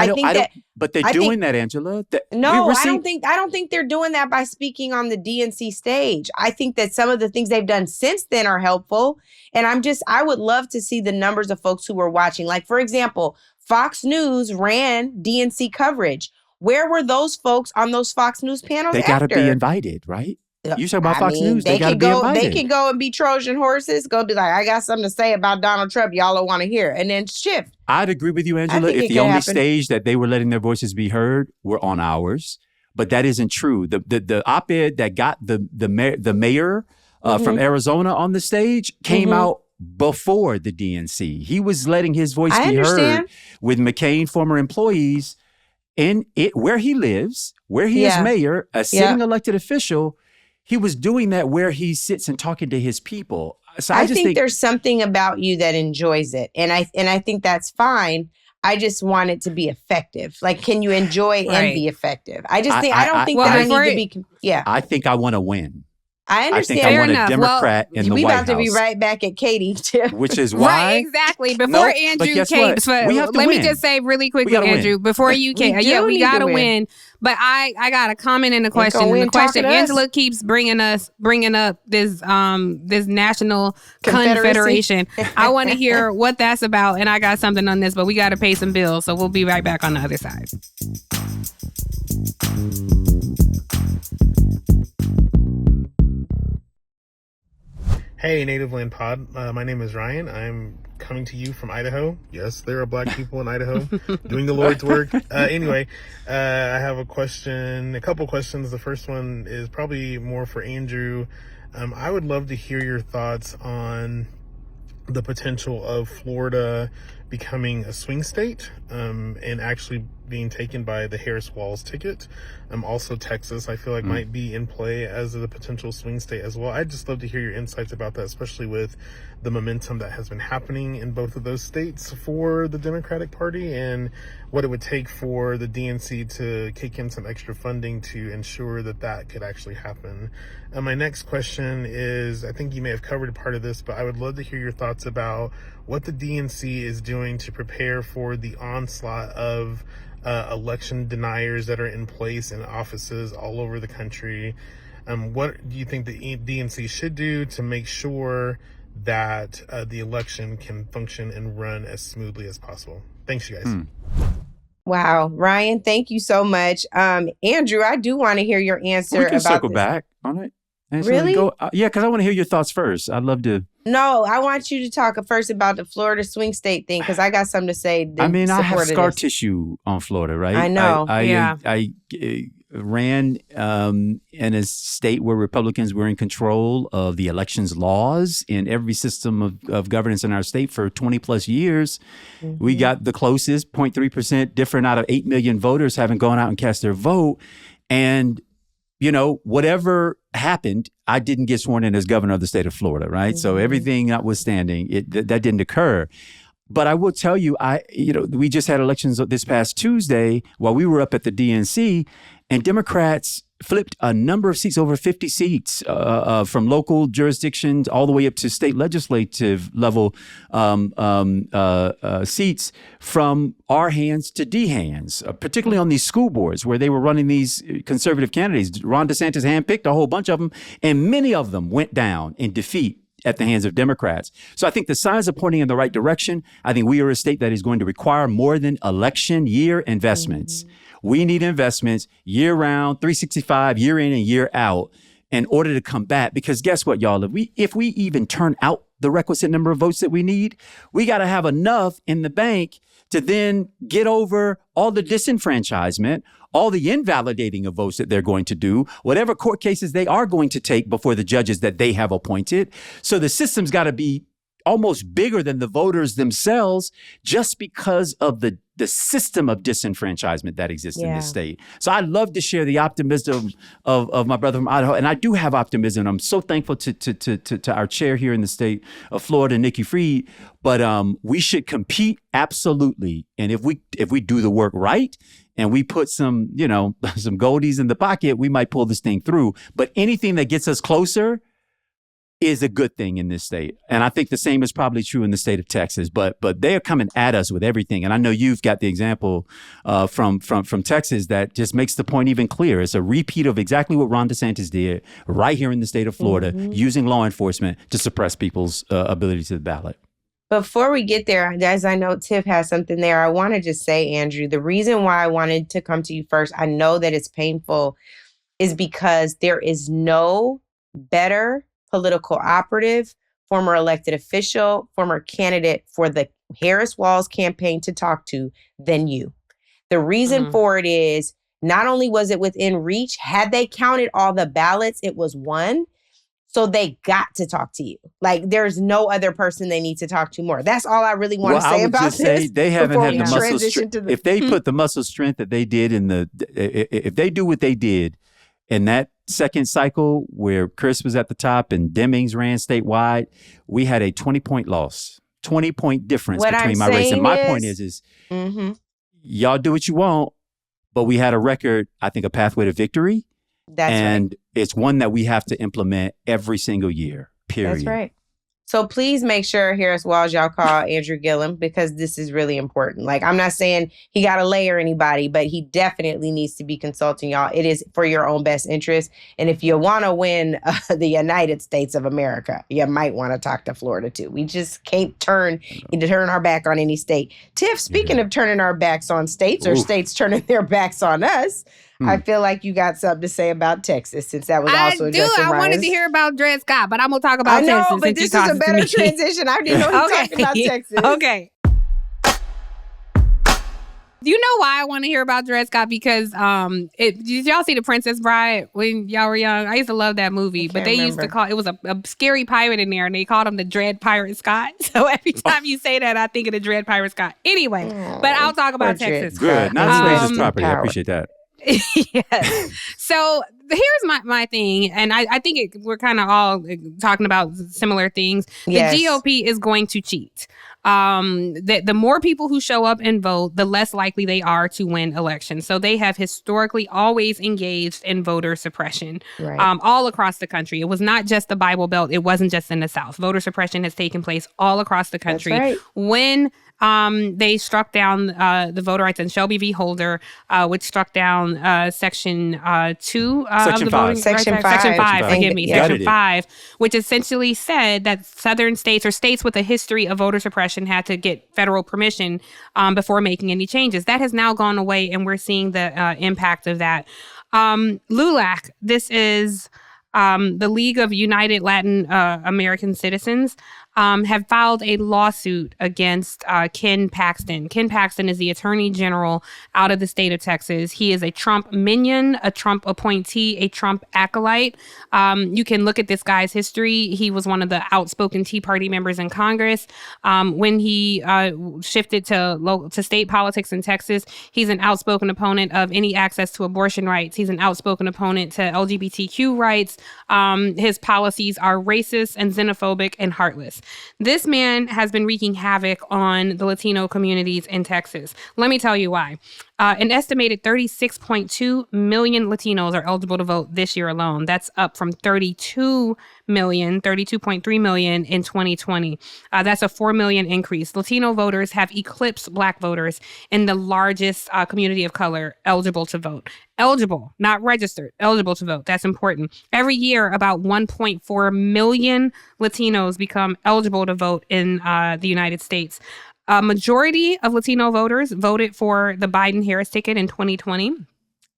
But they're doing that, Angela. I don't think they're doing that by speaking on the DNC stage. I think that some of the things they've done since then are helpful. And I would love to see the numbers of folks who were watching. Like, for example, Fox News ran DNC coverage. Where were those folks on those Fox News panels? They got to be invited, right? You talk about Fox News, they got to be invited. They can go and be Trojan horses, go be like, I got something to say about Donald Trump y'all don't want to hear, and then shift. I'd agree with you, Angela, if the only stage that they were letting their voices be heard were on ours. But that isn't true. The op-ed that got the mayor from Arizona on the stage came out before the DNC. He was letting his voice be heard with McCain, former employees, in it where he lives, where he is mayor, a sitting elected official. He was doing that where he sits and talking to his people. So I just think there's something about you that enjoys it, and I think that's fine. I just want it to be effective. Like, can you enjoy and be effective? I just think I don't think that I need to be. Yeah, I think I want to win. I understand. I think I want Fair a Democrat in the we White about to be House. right back at Katie, too. Which is why. Right, exactly. Before Andrew came, let me just say really quickly, Andrew, before you came, we gotta win. But I got a comment in the question. And the question, Angela keeps bringing up this this national confederation. I want to hear what that's about, and I got something on this. But we got to pay some bills, so we'll be right back on the other side. Hey, Native Land Pod. My name is Ryan. I'm coming to you from Idaho. Yes, there are black people in Idaho doing the Lord's work. Anyway, I have a couple questions. The first one is probably more for Andrew. I would love to hear your thoughts on the potential of Florida becoming a swing state and actually being taken by the Harris Walz ticket. Also Texas, I feel like might be in play as a potential swing state as well. I'd just love to hear your insights about that, especially with the momentum that has been happening in both of those states for the Democratic Party and what it would take for the DNC to kick in some extra funding to ensure that that could actually happen. My next question is, I think you may have covered part of this, but I would love to hear your thoughts about what the DNC is doing to prepare for the onslaught of election deniers that are in place in offices all over the country. What do you think the DNC should do to make sure that the election can function and run as smoothly as possible? Thanks, you guys. Wow. Ryan, thank you so much. Andrew, I do want to hear your answer We can about circle back on it. Really? Yeah, because I want to hear your thoughts first. I'd love to. No, I want you to talk first about the Florida swing state thing, because I got something to say. I mean, I have scar tissue on Florida, right? I know. I ran in a state where Republicans were in control of the elections laws in every system of governance in our state for 20 plus years. Mm-hmm. We got the closest 0.3% different out of 8 million voters having gone out and cast their vote. And whatever happened, I didn't get sworn in as governor of the state of Florida, right? Mm-hmm. So everything notwithstanding, that didn't occur. But I will tell you, we just had elections this past Tuesday while we were up at the DNC, and Democrats flipped a number of seats, over 50 seats, from local jurisdictions all the way up to state legislative level seats from our hands to D hands, particularly on these school boards where they were running these conservative candidates. Ron DeSantis handpicked a whole bunch of them, and many of them went down in defeat at the hands of Democrats. So I think the signs are pointing in the right direction. I think we are a state that is going to require more than election year investments. Mm-hmm. We need investments year round, 365, year in and year out in order to combat. Because guess what, y'all? If we even turn out the requisite number of votes that we need, we got to have enough in the bank to then get over all the disenfranchisement, all the invalidating of votes that they're going to do, whatever court cases they are going to take before the judges that they have appointed. So the system's got to be almost bigger than the voters themselves, just because of the system of disenfranchisement that exists in this state. So I love to share the optimism of my brother from Idaho, and I do have optimism. I'm so thankful to our chair here in the state of Florida, Nikki Fried. But we should compete, absolutely. And if we do the work right, and we put some goldies in the pocket, we might pull this thing through. But anything that gets us closer is a good thing in this state. And I think the same is probably true in the state of Texas, but they are coming at us with everything. And I know you've got the example from Texas that just makes the point even clearer. It's a repeat of exactly what Ron DeSantis did right here in the state of Florida, using law enforcement to suppress people's ability to the ballot. Before we get there, as I know Tiff has something there, I want to just say, Andrew, the reason why I wanted to come to you first, I know that it's painful, is because there is no better political operative, former elected official, former candidate for the Harris Walz campaign to talk to than you. The reason for it is, not only was it within reach, had they counted all the ballots, it was one. So they got to talk to you. Like, there's no other person they need to talk to more. That's all I really want to say about this. They haven't had the muscle strength. If they put the muscle strength that they did if they do what they did in that second cycle where Chris was at the top and Demings ran statewide, we had a 20-point loss, 20-point difference between my race. And my point is y'all do what you want, but we had a record, I think, a pathway to victory. And it's one that we have to implement every single year, period. That's right. So please make sure, Harris Walz, y'all call Andrew Gillum, because this is really important. Like, I'm not saying he got to layer anybody, but he definitely needs to be consulting y'all. It is for your own best interest. And if you want to win the United States of America, you might want to talk to Florida too. We just can't turn our back on any state. Tiff, speaking of turning our backs on states or states turning their backs on us, I feel like you got something to say about Texas, since that was also addressed in I wanted to hear about Dred Scott, but I'm going to talk about Texas. I know, but this is a better transition. I didn't know you were talking about Texas. Okay. Do you know why I want to hear about Dred Scott? Because did y'all see The Princess Bride when y'all were young? I used to love that movie, but they used to call it was a scary pirate in there, and they called him the Dred Pirate Scott. So every time you say that, I think of the Dred Pirate Scott. Anyway, but I'll talk about Texas. Good. Not racist property. I appreciate that. Yes. So here's my thing, and I think we're kind of all talking about similar things. Yes. The GOP is going to cheat. The more people who show up and vote, the less likely they are to win elections. So they have historically always engaged in voter suppression, all across the country. It was not just the Bible Belt. It wasn't just in the South. Voter suppression has taken place all across the country. That's right. When they struck down the voter rights in Shelby v. Holder, which struck down Section 2 of the voting rights. Section 5, forgive me. Section 5, which essentially said that southern states or states with a history of voter suppression had to get federal permission before making any changes. That has now gone away, and we're seeing the impact of that. LULAC, this is the League of United Latin American Citizens, have filed a lawsuit against Ken Paxton. Ken Paxton is the Attorney General out of the state of Texas. He is a Trump minion, a Trump appointee, a Trump acolyte. You can look at this guy's history. He was one of the outspoken Tea Party members in Congress. When he shifted to state politics in Texas, he's an outspoken opponent of any access to abortion rights. He's an outspoken opponent to LGBTQ rights. His policies are racist and xenophobic and heartless. This man has been wreaking havoc on the Latino communities in Texas. Let me tell you why. An estimated 36.2 million Latinos are eligible to vote this year alone. That's up from 32.3 million in 2020. That's a 4 million increase. Latino voters have eclipsed Black voters in the largest community of color eligible to vote. Eligible, not registered, eligible to vote. That's important. Every year, about 1.4 million Latinos become eligible to vote in the United States. A majority of Latino voters voted for the Biden-Harris ticket in 2020.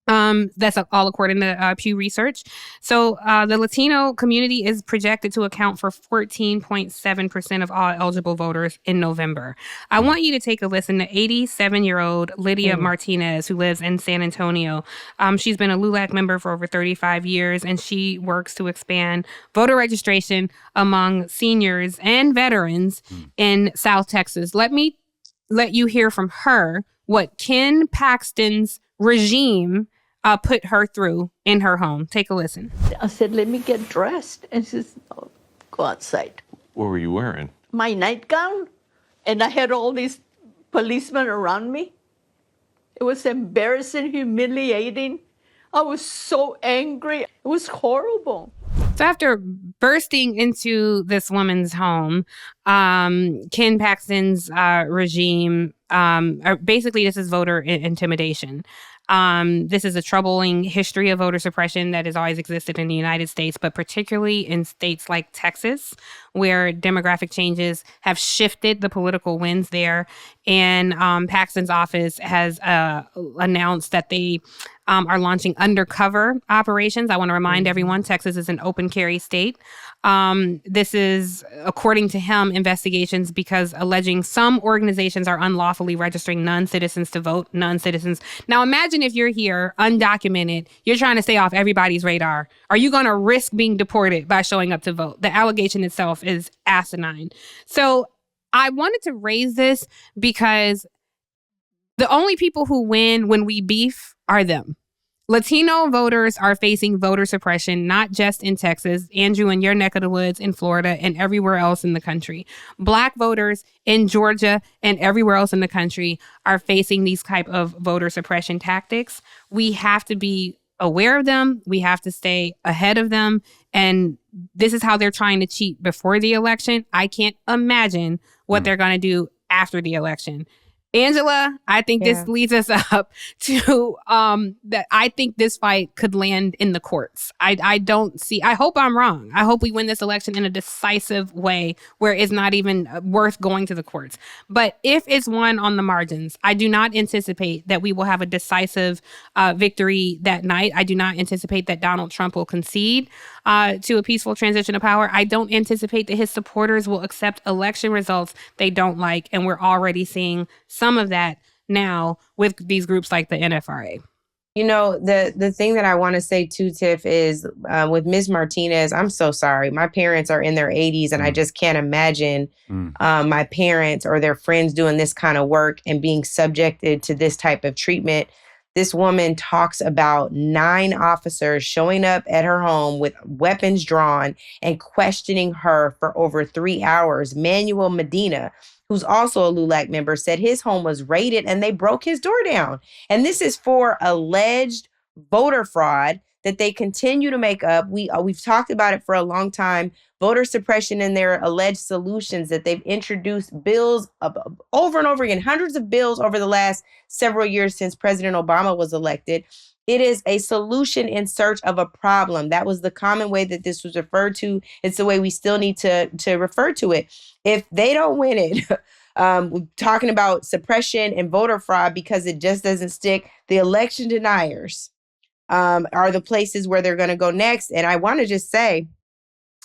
That's all according to Pew Research. So the Latino community is projected to account for 14.7% of all eligible voters in November. I want you to take a listen to 87-year-old Lydia Martinez, who lives in San Antonio. She's been a LULAC member for over 35 years, and she works to expand voter registration among seniors and veterans in South Texas. Let me let you hear from her what Ken Paxton's regime put her through in her home. Take a listen. I said, let me get dressed. And she said, no, go outside. What were you wearing? My nightgown. And I had all these policemen around me. It was embarrassing, humiliating. I was so angry. It was horrible. So after bursting into this woman's home, Ken Paxton's regime, basically this is voter intimidation. This is a troubling history of voter suppression that has always existed in the United States, but particularly in states like Texas, where demographic changes have shifted the political winds there. And Paxton's office has announced that they are launching undercover operations. I want to remind everyone, Texas is an open carry state. This is, according to him, investigations because alleging some organizations are unlawfully registering non-citizens to vote, non-citizens. Now imagine if you're here, undocumented, you're trying to stay off everybody's radar. Are you going to risk being deported by showing up to vote? The allegation itself is asinine. So I wanted to raise this because the only people who win when we beef are them. Latino voters are facing voter suppression, not just in Texas, Andrew, in your neck of the woods, in Florida, and everywhere else in the country. Black voters in Georgia and everywhere else in the country are facing these type of voter suppression tactics. We have to be aware of them. We have to stay ahead of them. And this is how they're trying to cheat before the election. I can't imagine what they're going to do after the election. Angela, I think this leads us up to that I think this fight could land in the courts. I hope I'm wrong. I hope we win this election in a decisive way where it's not even worth going to the courts. But if it's won on the margins, I do not anticipate that we will have a decisive victory that night. I do not anticipate that Donald Trump will concede to a peaceful transition of power. I don't anticipate that his supporters will accept election results they don't like. And we're already seeing some of that now with these groups like the NFRA. You know, the thing that I want to say too, Tiff, is with Ms. Martinez, I'm so sorry. My parents are in their 80s and I just can't imagine my parents or their friends doing this kind of work and being subjected to this type of treatment. This woman talks about 9 officers showing up at her home with weapons drawn and questioning her for over 3 hours. Manuel Medina, who's also a LULAC member, said his home was raided and they broke his door down. And this is for alleged voter fraud that they continue to make up. We've talked about it for a long time. Voter suppression and their alleged solutions that they've introduced bills over and over again, hundreds of bills over the last several years since President Obama was elected. It is a solution in search of a problem. That was the common way that this was referred to. It's the way we still need to refer to it. If they don't win it, we're talking about suppression and voter fraud because it just doesn't stick. The election deniers are the places where they're going to go next. And I want to just say,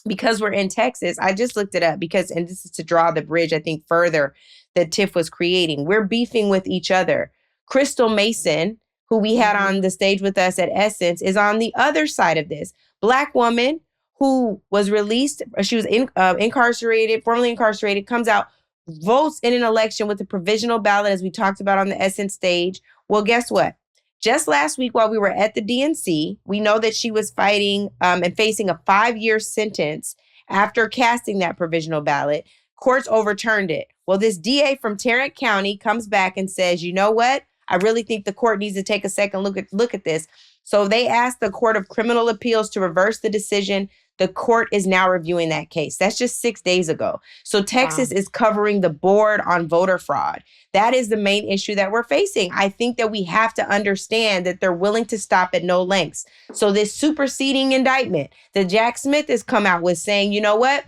because we're in Texas, I just looked it up and this is to draw the bridge, I think, further that Tiff was creating. We're beefing with each other. Crystal Mason, who we had on the stage with us at Essence, is on the other side of this. Black woman who was released, she was incarcerated, formerly incarcerated, comes out, votes in an election with a provisional ballot, as we talked about on the Essence stage. Well, guess what? Just last week while we were at the DNC, we know that she was fighting and facing a 5-year sentence after casting that provisional ballot. Courts overturned it. Well, this DA from Tarrant County comes back and says, you know what? I really think the court needs to take a second look at this. So they asked the Court of Criminal Appeals to reverse the decision. The court is now reviewing that case. That's just 6 days ago. So Texas is covering the board on voter fraud. That is the main issue that we're facing. I think that we have to understand that they're willing to stop at no lengths. So this superseding indictment that Jack Smith has come out with saying, you know what?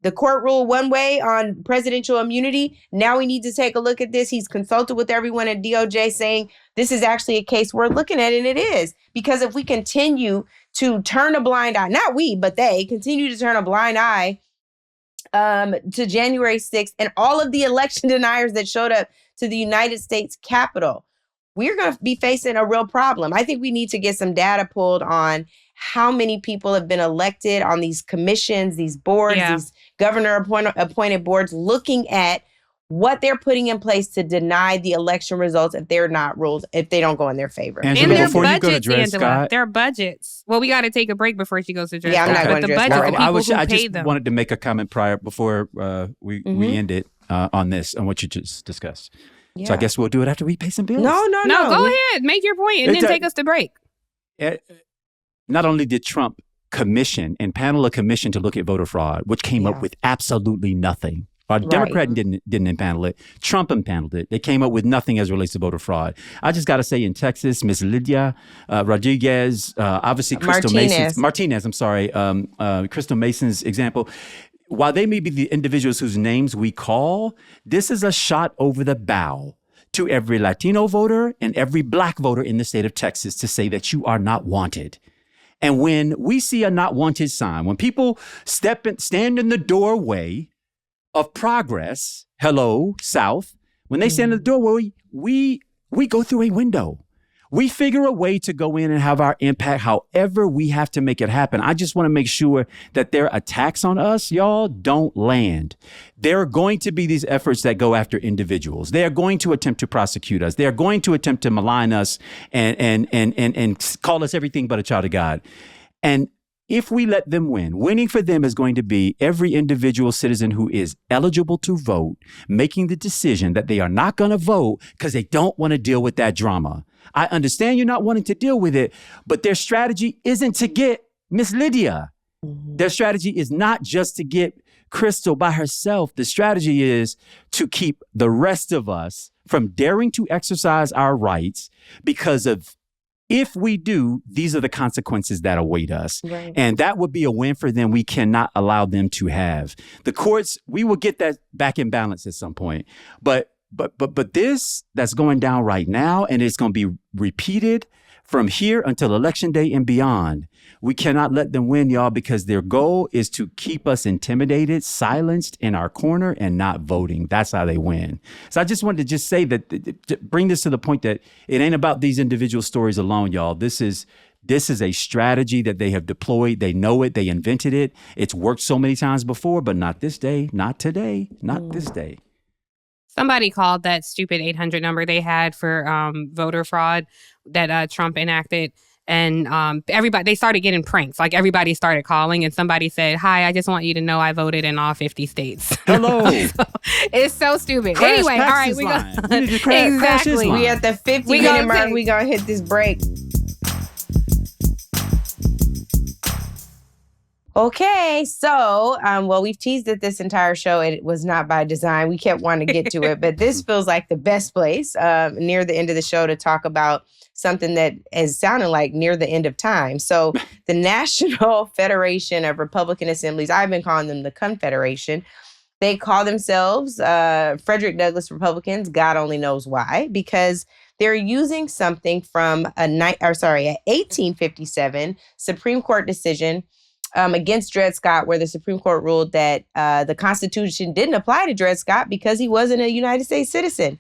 The court ruled one way on presidential immunity. Now we need to take a look at this. He's consulted with everyone at DOJ saying this is actually a case worth looking at, and it is. Because if we continue to turn a blind eye, not we, but they continue to turn a blind eye to January 6th and all of the election deniers that showed up to the United States Capitol, we're going to be facing a real problem. I think we need to get some data pulled on how many people have been elected on these commissions, these boards, these governor-appointed boards, looking at what they're putting in place to deny the election results if they're not ruled, if they don't go in their favor. Angela, and their before budgets, you go to Dred Scott, their budgets. Well, we got to take a break before she goes to Dred Yeah, I'm not going to the Dred budgets, Scott. the people who I pay just them. wanted to make a comment before we end it on what you just discussed. Yeah. So I guess we'll do it after we pay some bills. No, Go ahead. Make your point and then take us to break. Not only did Trump panel a commission to look at voter fraud, which came up with absolutely nothing. Democrat didn't impanel it. Trump impaneled it. They came up with nothing as it relates to voter fraud. I just got to say, in Texas, Miss Lydia Rodriguez, obviously Crystal Martinez, I'm sorry, Crystal Mason's example. While they may be the individuals whose names we call, this is a shot over the bow to every Latino voter and every Black voter in the state of Texas to say that you are not wanted. And when we see a not wanted sign, when people stand in the doorway of progress, hello, South, when they stand in the doorway, we go through a window. We figure a way to go in and have our impact however we have to make it happen. I just want to make sure that their attacks on us, y'all, don't land. There are going to be these efforts that go after individuals. They are going to attempt to prosecute us. They are going to attempt to malign us and call us everything but a child of God. And if we let them win, winning for them is going to be every individual citizen who is eligible to vote, making the decision that they are not going to vote because they don't want to deal with that drama. I understand you're not wanting to deal with it, but their strategy isn't to get Miss Lydia. Their strategy is not just to get Crystal by herself. The strategy is to keep the rest of us from daring to exercise our rights because of, if we do, these are the consequences that await us. Right. And that would be a win for them we cannot allow them to have. The courts, we will get that back in balance at some point. But this that's going down right now, and it's going to be repeated from here until Election Day and beyond. We cannot let them win, y'all, because their goal is to keep us intimidated, silenced in our corner, and not voting. That's how they win. So I just wanted to just say that, to bring this to the point that it ain't about these individual stories alone, y'all. This is a strategy that they have deployed. They know it. They invented it. It's worked so many times before, but not this day, not today, not this day. Somebody called that stupid 800 number they had for voter fraud that Trump enacted. And everybody, they started getting pranks. Like, everybody started calling, and somebody said, "Hi, I just want you to know I voted in all 50 states." Hello. It's so stupid. Crash anyway, all right, we go. Exactly. We at the 50-minute mark. We gonna hit this break. Okay, so, well, we've teased it this entire show. It was not by design. We kept wanting to get to it, but this feels like the best place near the end of the show to talk about something that is sounding like near the end of time. So the National Federation of Republican Assemblies, I've been calling them the Confederation. They call themselves Frederick Douglass Republicans. God only knows why, because they're using something from an 1857 Supreme Court decision against Dred Scott, where the Supreme Court ruled that the Constitution didn't apply to Dred Scott because he wasn't a United States citizen,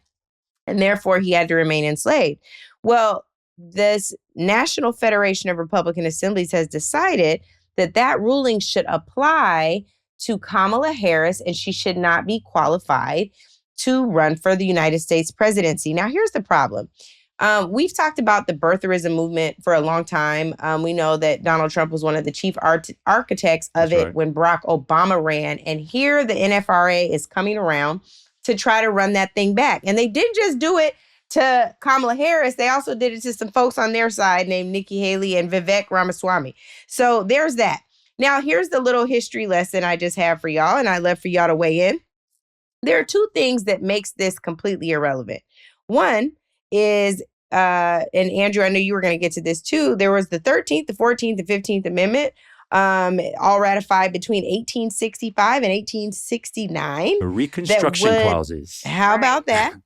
and therefore he had to remain enslaved. Well, this National Federation of Republican Assemblies has decided that that ruling should apply to Kamala Harris, and she should not be qualified to run for the United States presidency. Now, here's the problem. We've talked about the birtherism movement for a long time. We know that Donald Trump was one of the chief architects of it when Barack Obama ran. And here the NFRA is coming around to try to run that thing back. And they didn't just do it to Kamala Harris. They also did it to some folks on their side named Nikki Haley and Vivek Ramaswamy. So there's that. Now, here's the little history lesson I just have for y'all, and I'd love for y'all to weigh in. There are two things that makes this completely irrelevant. One is, and Andrew, I know you were going to get to this too, there was the 13th, the 14th, the 15th Amendment, all ratified between 1865 and 1869. The Reconstruction clauses. How about that?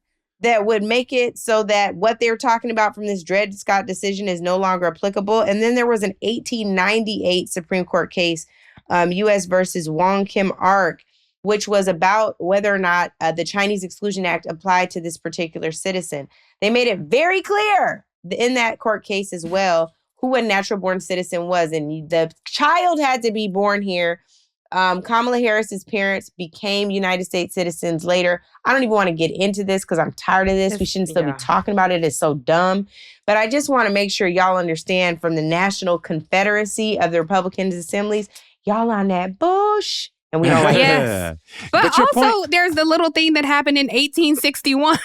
That would make it so that what they're talking about from this Dred Scott decision is no longer applicable. And then there was an 1898 Supreme Court case, U.S. versus Wong Kim Ark, which was about whether or not the Chinese Exclusion Act applied to this particular citizen. They made it very clear in that court case as well who a natural-born citizen was. And the child had to be born here. Kamala Harris's parents became United States citizens later. I don't even want to get into this because I'm tired of this. We shouldn't still be talking about it. It's so dumb. But I just want to make sure y'all understand, from the National Confederacy of the Republican Assemblies, y'all on that bush. And we don't like yes. But also, there's the little thing that happened in 1861.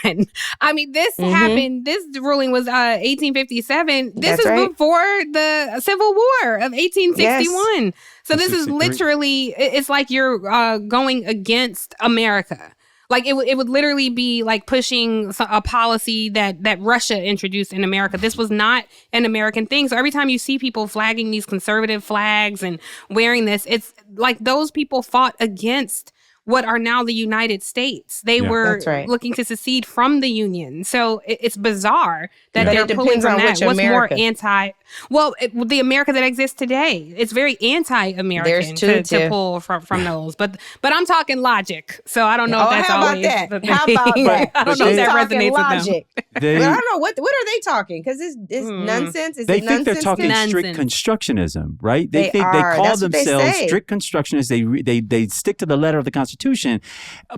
I mean, this happened, this ruling was 1857. This is before the Civil War of 1861. Yes. So this is literally, it's like you're going against America. Like, it would literally be like pushing a policy that Russia introduced in America. This was not an American thing. So every time you see people flagging these conservative flags and wearing this, it's like those people fought against what are now the United States. They were looking to secede from the Union. So it's bizarre that they're pulling from that. What's America? More anti... Well, the America that exists today. It's very anti-American to pull from those. But I'm talking logic. So I don't know if that's always... How about that? I don't know if that resonates logic with them. But I don't know. What are they talking? Because it's nonsense. They think they're talking strict constructionism, right? They call themselves strict constructionists. They stick to the letter of the Constitution.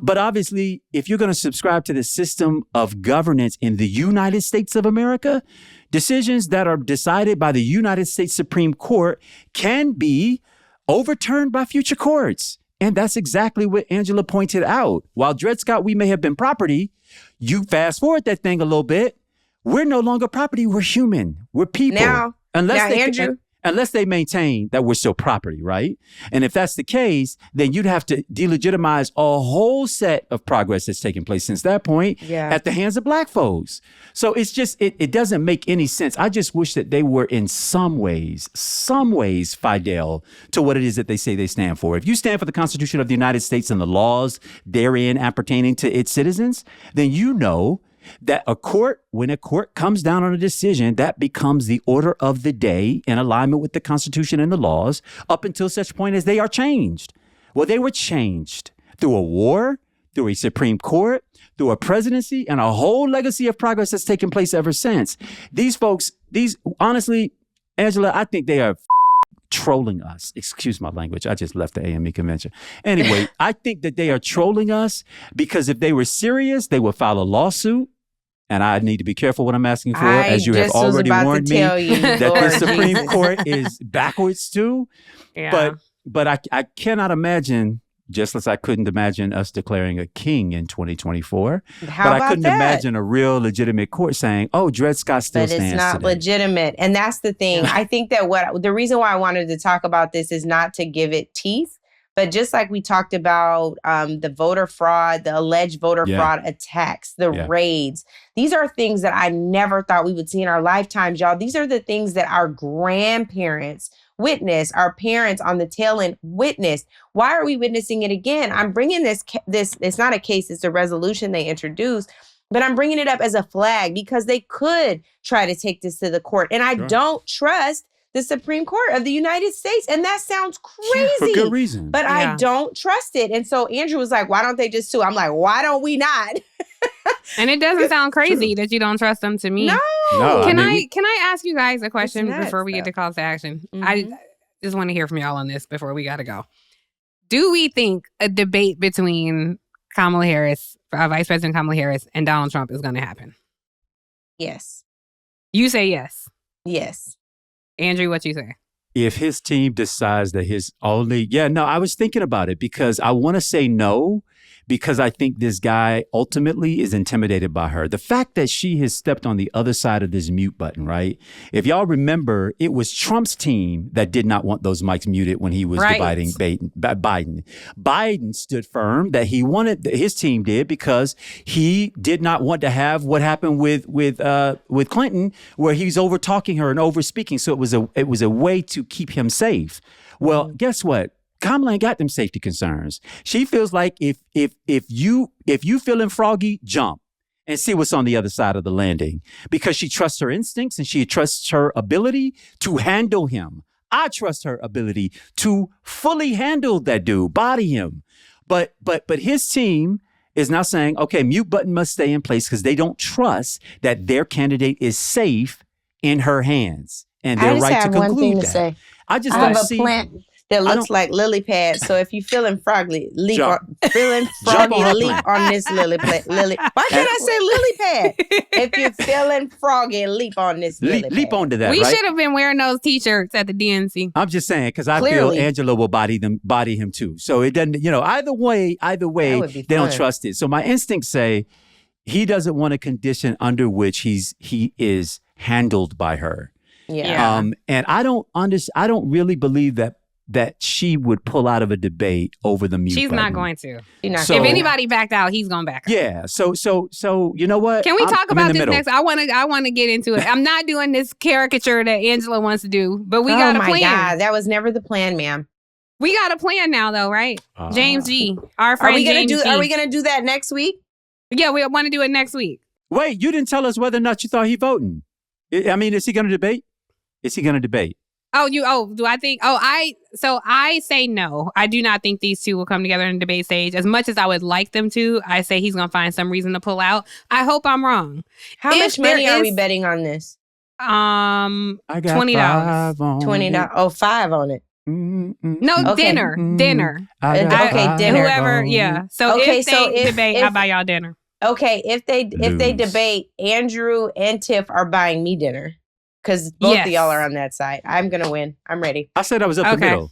But obviously, if you're going to subscribe to the system of governance in the United States of America, decisions that are decided by the United States Supreme Court can be overturned by future courts. And that's exactly what Angela pointed out. While Dred Scott, we may have been property, you fast forward that thing a little bit, we're no longer property. We're human. We're people. Now, Andrew. Unless they maintain that we're still property, right? And if that's the case, then you'd have to delegitimize a whole set of progress that's taken place since that point at the hands of black folks. So it's just, it doesn't make any sense. I just wish that they were in some ways fidel to what it is that they say they stand for. If you stand for the Constitution of the United States and the laws therein appertaining to its citizens, then you know that when a court comes down on a decision, that becomes the order of the day in alignment with the Constitution and the laws up until such point as they are changed. Well, they were changed through a war, through a Supreme Court, through a presidency, and a whole legacy of progress that's taken place ever since. These folks, honestly, Angela, I think they are trolling us. Excuse my language. I just left the AME convention. Anyway, I think that they are trolling us because if they were serious, they would file a lawsuit. And I need to be careful what I'm asking for, as you have already warned me that the Supreme Court is backwards too. Yeah. But I cannot imagine, just as I couldn't imagine us declaring a king in 2024. But I couldn't imagine a real legitimate court saying, "Oh, Dred Scott still stands today." But it's not legitimate, and that's the thing. I think that the reason why I wanted to talk about this is not to give it teeth. But just like we talked about the voter fraud, the alleged voter fraud attacks, the raids, these are things that I never thought we would see in our lifetimes, y'all. These are the things that our grandparents witnessed, our parents on the tail end witnessed. Why are we witnessing it again? I'm bringing this, it's not a case, it's a resolution they introduced, but I'm bringing it up as a flag because they could try to take this to the court. And I don't trust the Supreme Court of the United States. And that sounds crazy. For good reason. But I don't trust it. And so Andrew was like, why don't they just sue? I'm like, why don't we not? And it doesn't sound crazy that you don't trust them to me. No. Can I ask you guys a question before we get to calls to action? Mm-hmm. I just want to hear from y'all on this before we got to go. Do we think a debate between Kamala Harris, Vice President Kamala Harris, and Donald Trump is going to happen? Yes. You say yes. Yes. Andrew, what you say? If his team decides that I was thinking about it because I want to say no, because I think this guy ultimately is intimidated by her. The fact that she has stepped on the other side of this mute button, right? If y'all remember, it was Trump's team that did not want those mics muted when he was debating Biden. Biden stood firm that his team did because he did not want to have what happened with Clinton, where he's over talking her and over speaking. So it was a way to keep him safe. Well, guess what? Kamala ain't got them safety concerns. She feels like if you feeling froggy, jump and see what's on the other side of the landing, because she trusts her instincts and she trusts her ability to handle him. I trust her ability to fully handle that dude, body him. But his team is now saying, okay, mute button must stay in place because they don't trust that their candidate is safe in her hands and they're right to conclude that. Say. I have a plant that looks like lily pad. So if you feeling froggy, leap on this lily pad. Why can't I say lily pad? If you're feeling froggy, leap on this lily pad. Leap onto that. We should have been wearing those T-shirts at the DNC. I'm just saying because I feel Angela will body him too. So it doesn't. Either way, they don't trust it. So my instincts say he doesn't want a condition under which he is handled by her. Yeah. And I don't really believe that she would pull out of a debate over the mute button. Not going to. If anybody backed out, he's going back out. Yeah. So you know what? Can we talk about this next? I want to get into it. I'm not doing this caricature that Angela wants to do, but we got a plan. Oh my God, that was never the plan, ma'am. We got a plan now, though, right? James G, our friend. Are we gonna do that next week? Yeah, we want to do it next week. Wait, you didn't tell us whether or not you thought he voting. I mean, is he going to debate? Is he going to debate? Do I think? I say no. I do not think these two will come together in the debate stage. As much as I would like them to, I say he's going to find some reason to pull out. I hope I'm wrong. How much money are we betting on this? I got $20. $20. Oh, $5 on it. No, okay. Dinner. Dinner. Whoever, yeah. So if they debate, I'll buy y'all dinner. Okay, if they debate, Andrew and Tiff are buying me dinner. Because both of y'all are on that side. I'm going to win. I'm ready. I said I was up the middle.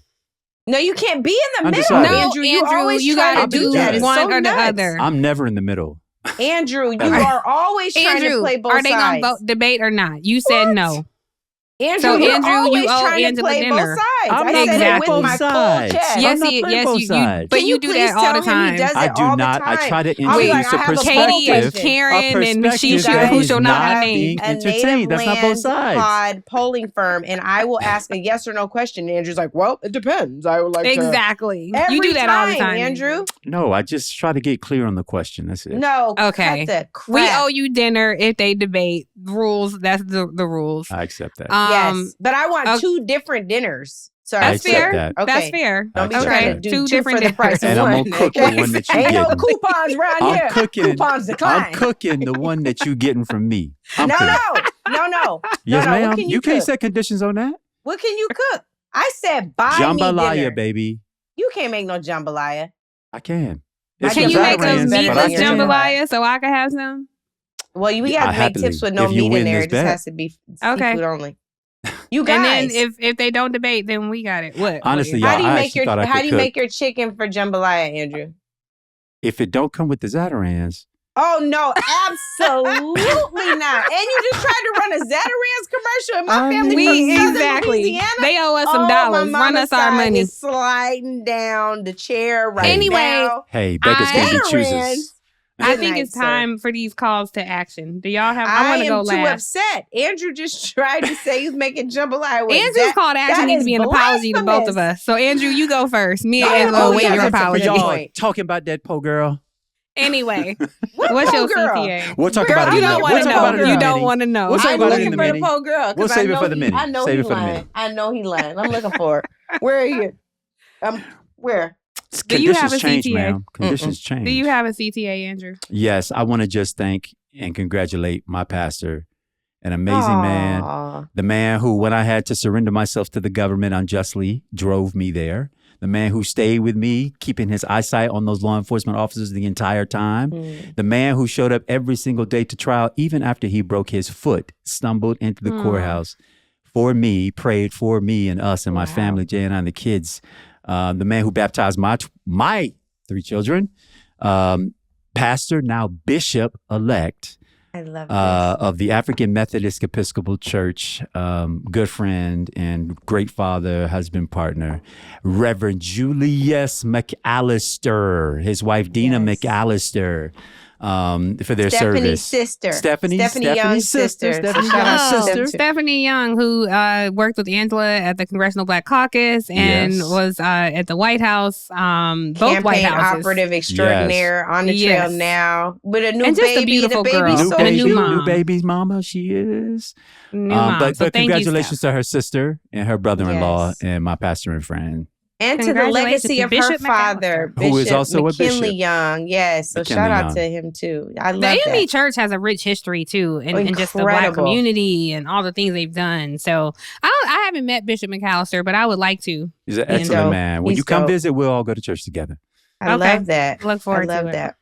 No, you can't be in the middle. Deciding. No, Andrew, you got to do one or the other. I'm never in the middle. Andrew, you are always trying to play both sides. Are they going to vote debate or not? You said no. Andrew, so you're Andrew, always you owe trying Angela to play dinner. both sides. I'm I not said playing it with both my sides. cold chest. I'm not playing both sides. but you do that all the time. He does I it do all not. the time. I try to I'll be introduce like, a I have Katie and perspective. Karen and perspective Mishisha, who is shall not not be being named. A entertained. native That's not both sides. pod polling firm, and I will ask a yes or no question. And Andrew's like, well, it depends. I would like Exactly. to. You do that all the time, Andrew. No, I just try to get clear on the question. That's it. No. Okay. Cut the crap. We owe you dinner if they debate. Rules. That's the rules. I accept that. Yes, but I want two different dinners. Sorry, that's fair. That. Okay. That's fair. Don't be Okay. trying to do Two two different for the price of And one. I'm gonna cook the one that you Ain't no getting. coupons around here. Coupons decline. I'm cooking the one that you getting from me. I'm No. Yes, no, ma'am. what can You can't cook? set conditions on that. What can you cook? I said buy me Jambalaya, dinner. baby. You can't make no jambalaya. I can. It's Can from you make a Zatarans, but I meatless can. jambalaya so I can have some? Well, we got to make happily. tips with no If you meat in win there. this It just bet. has to be Okay. seafood only. You guys. And then if they don't debate, then we got it. What? Honestly, What how y'all, do you I make actually your thought I how could do you cook. make your chicken for jambalaya, Andrew? If it don't come with the Zatarans, Oh no, absolutely not! And you just tried to run a Zatarans commercial in my family we from Southern exactly. Louisiana. They owe us some My dollars. Run mama's us our side money. is sliding down the chair right Anyway, now. hey, beggars can't be Zatarans. choosers. I Good think night, it's sir. time for these calls to action. Do y'all have? I I want to go am too last. upset. Andrew just tried to say he's making jambalaya. With Andrew's call to that action needs to is be an apology to both of blasphemous. us. So Andrew, you go first. Me and Oh, Angela oh, wait yeah, your that's a apology. good Y'all point. talking about that po girl. Anyway, What what's po your girl? CTA? We'll talk Girl, about it. You in a don't minute. want We'll to talk about know. it in a You minute. don't want to know. We'll talk I'm about it looking in a for the minute. po girl. 'cause We'll save I it for know the he- minute. I know Save he it for the lying. minute. I know he lying. I'm looking for it. Where are you? Where? Do you have Conditions a change, CTA? ma'am. Conditions change. Do you have a CTA, Andrew? Yes, I want to just thank and congratulate my pastor, an amazing man, Aw. the man who, when I had to surrender myself to the government unjustly, drove me there. The man who stayed with me, keeping his eyesight on those law enforcement officers the entire time. The man who showed up every single day to trial, even after he broke his foot, stumbled into the courthouse for me, prayed for me and us and my family, Jay and I and the kids. The man who baptized my 3 children. Pastor, now bishop-elect I love this. of the African Methodist Episcopal Church, good friend and great father, husband, partner, Reverend Julius McAllister, his wife Dina Yes. McAllister, for their Stephanie's service. sister. Stephanie's Young's sister. Stephanie So shout Young's out to them sister. too. Stephanie Young, who worked with Angela at the Congressional Black Caucus and Yes. was at the White House, both White Campaign Houses. operative extraordinaire on the trail Yes. now with a new And just a baby. beautiful the girl. baby's New so and a baby, new mom. new baby's mama, she is. New mom. But So thank you, congratulations Steph. to her sister and her brother-in-law Yes. and my pastor and friend. And to the legacy Congratulations of to her Bishop father, McAllister. Who is Bishop also a McKinley bishop. Young. Yes, so McKinley shout out Young. to him too. I The love AME that. Church has a rich history too, and just the Black Incredible. community and all the things they've done. So I haven't met Bishop McAllister, but I would like to. He's an He's excellent dope. man. When He's you come dope. visit, we'll all go to church together. I Okay. love that. Look forward I love to it. that.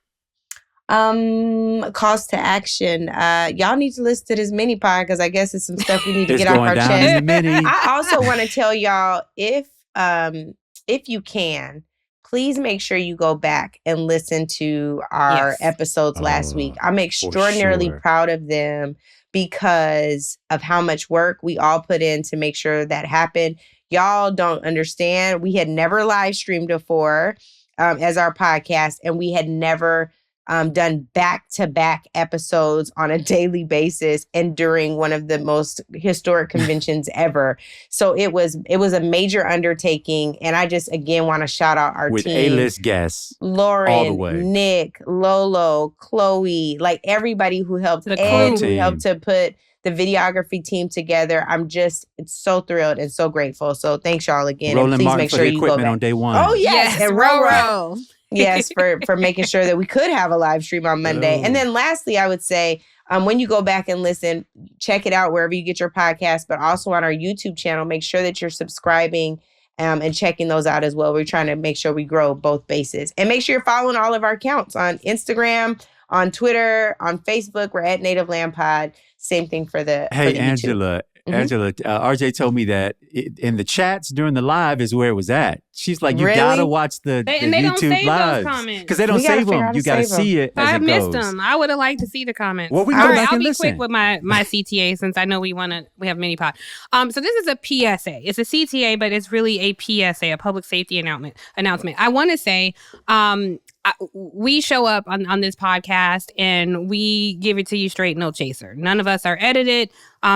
Calls to action. Y'all need to listen to this mini pod because I guess it's some stuff we need to It's get off going our down chest. in the mini. I also want to tell y'all if you can, please make sure you go back and listen to our Yes. episodes last Oh, week. I'm extraordinarily sure. proud of them because of how much work we all put in to make sure that happened. Y'all don't understand. We had never live streamed before as our podcast, and we had never done back-to-back episodes on a daily basis and during one of the most historic conventions ever. So it was a major undertaking, and I just again want to shout out our With team. A-list guests. all the Lauren, way. Nick, Lolo, Chloe, like everybody who helped The Ed, crew. who helped to put the videography team together. It's so thrilled and so grateful. So thanks y'all again. And Roland please Martin make for sure the you go equipment back. on day one. Oh yes, and Roro. Roro. Yes, for making sure that we could have a live stream on Monday. Oh. And then lastly, I would say when you go back and listen, check it out wherever you get your podcast, but also on our YouTube channel, make sure that you're subscribing and checking those out as well. We're trying to make sure we grow both bases. And make sure you're following all of our accounts on Instagram, on Twitter, on Facebook. We're at Native Land Pod. Same thing for the Hey, for the YouTube. Angela, Angela, RJ told me that in the chats during the live is where it was at. She's like, you Really? gotta watch the And they don't YouTube save those lives comments. because they don't We gotta save figure out them. how to You gotta save 'em. see it as I it missed goes. them. I would have liked to see the comments. Well, we can All go right, back I'll and be listen. quick with my CTA since I know we have MiniPod. So this is a PSA. It's a CTA, but it's really a PSA, a public safety announcement. I want to say, we show up on this podcast and we give it to you straight, no chaser. None of us are edited.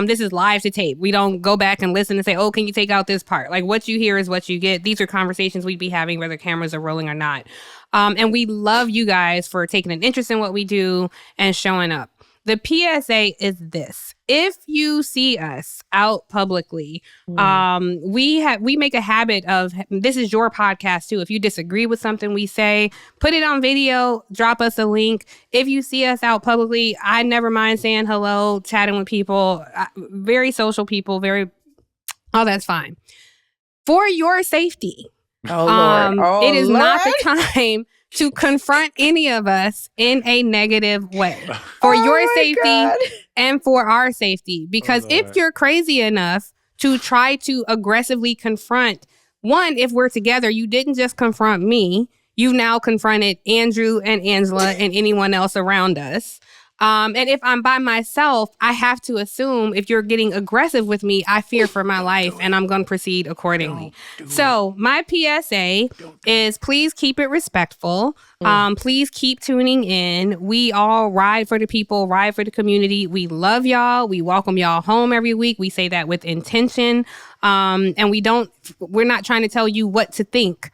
This is live to tape. We don't go back and listen and say, oh, can you take out this part? Like what you hear is what you get. These are conversations we'd be having whether cameras are rolling or not. And we love you guys for taking an interest in what we do and showing up. The PSA is this. If you see us out publicly, we make a habit of, this is your podcast too. If you disagree with something we say, put it on video, drop us a link. If you see us out publicly, I never mind saying hello, chatting with people, very social people, that's fine. For your safety, Oh, Lord. it is not the time to confront any of us in a negative way for your safety and for our safety. Because if you're crazy enough to try to aggressively confront, one, if we're together, you didn't just confront me. You've now confronted Andrew and Angela and anyone else around us. And if I'm by myself, I have to assume if you're getting aggressive with me, I fear for my life and I'm going to proceed accordingly. So my PSA is please keep it respectful. Please keep tuning in. We all ride for the people, ride for the community. We love y'all. We welcome y'all home every week. We say that with intention. And we're not trying to tell you what to think.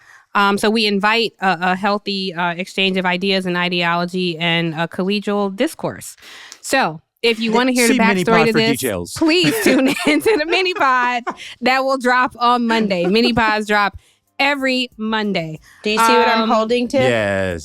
So we invite a healthy exchange of ideas and ideology and a collegial discourse. So if you want to hear the backstory to this, details. Please tune in to the MiniPod that will drop on Monday. MiniPods drop every Monday. Do you see what I'm holding, Tiff?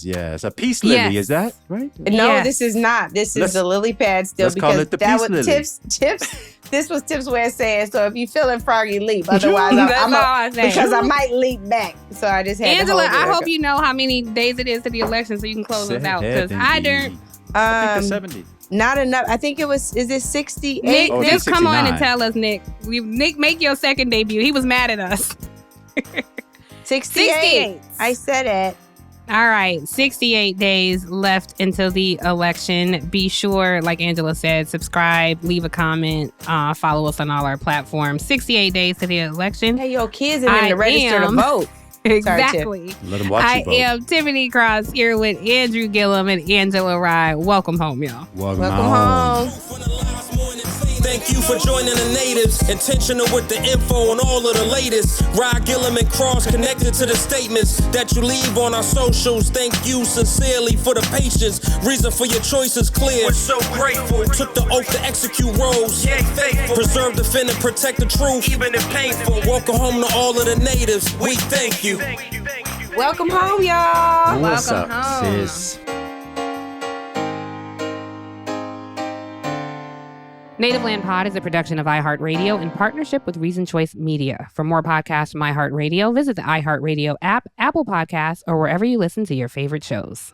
Yes. A peace lily, Yes. is that right? No, Yes. This is not. This is the lily pad still let's call because it the that peace was lily. Tips. This was Tips' way of saying, so if you feeling froggy, leap. Otherwise, That's all I say. because I might leap back. So I just had Angela, to hold it. I hope you know how many days it is to the election so you can close us out because I don't. I think it's 70. Not enough. I think it was, is it 68? Nick, Oh, just come on and 69. tell us, Nick. Nick, make your second debut. He was mad at us. 68. I said it. All right, 68 days left until the election. Be sure, like Angela said, subscribe, leave a comment, follow us on all our platforms. 68 days to the election. Hey, your kids are in the register to vote. Exactly. Let them watch I you vote. am Tiffany Cross here with Andrew Gillum and Angela Rye. Welcome home, y'all. Welcome home. Thank you for joining the natives. Intentional with the info on all of the latest. Rye, Gillum, and Cross connected to the statements that you leave on our socials. Thank you sincerely for the patience. Reason for your choice is clear. We're so grateful. Took the oath to execute roles. Yeah, faithful. Preserve, defend, and protect the truth, even if painful. Welcome home to all of the natives. We thank you. Welcome home, y'all. What's Welcome up, home. sis? Native Land Pod is a production of iHeartRadio in partnership with Reason Choice Media. For more podcasts from iHeartRadio, visit the iHeartRadio app, Apple Podcasts, or wherever you listen to your favorite shows.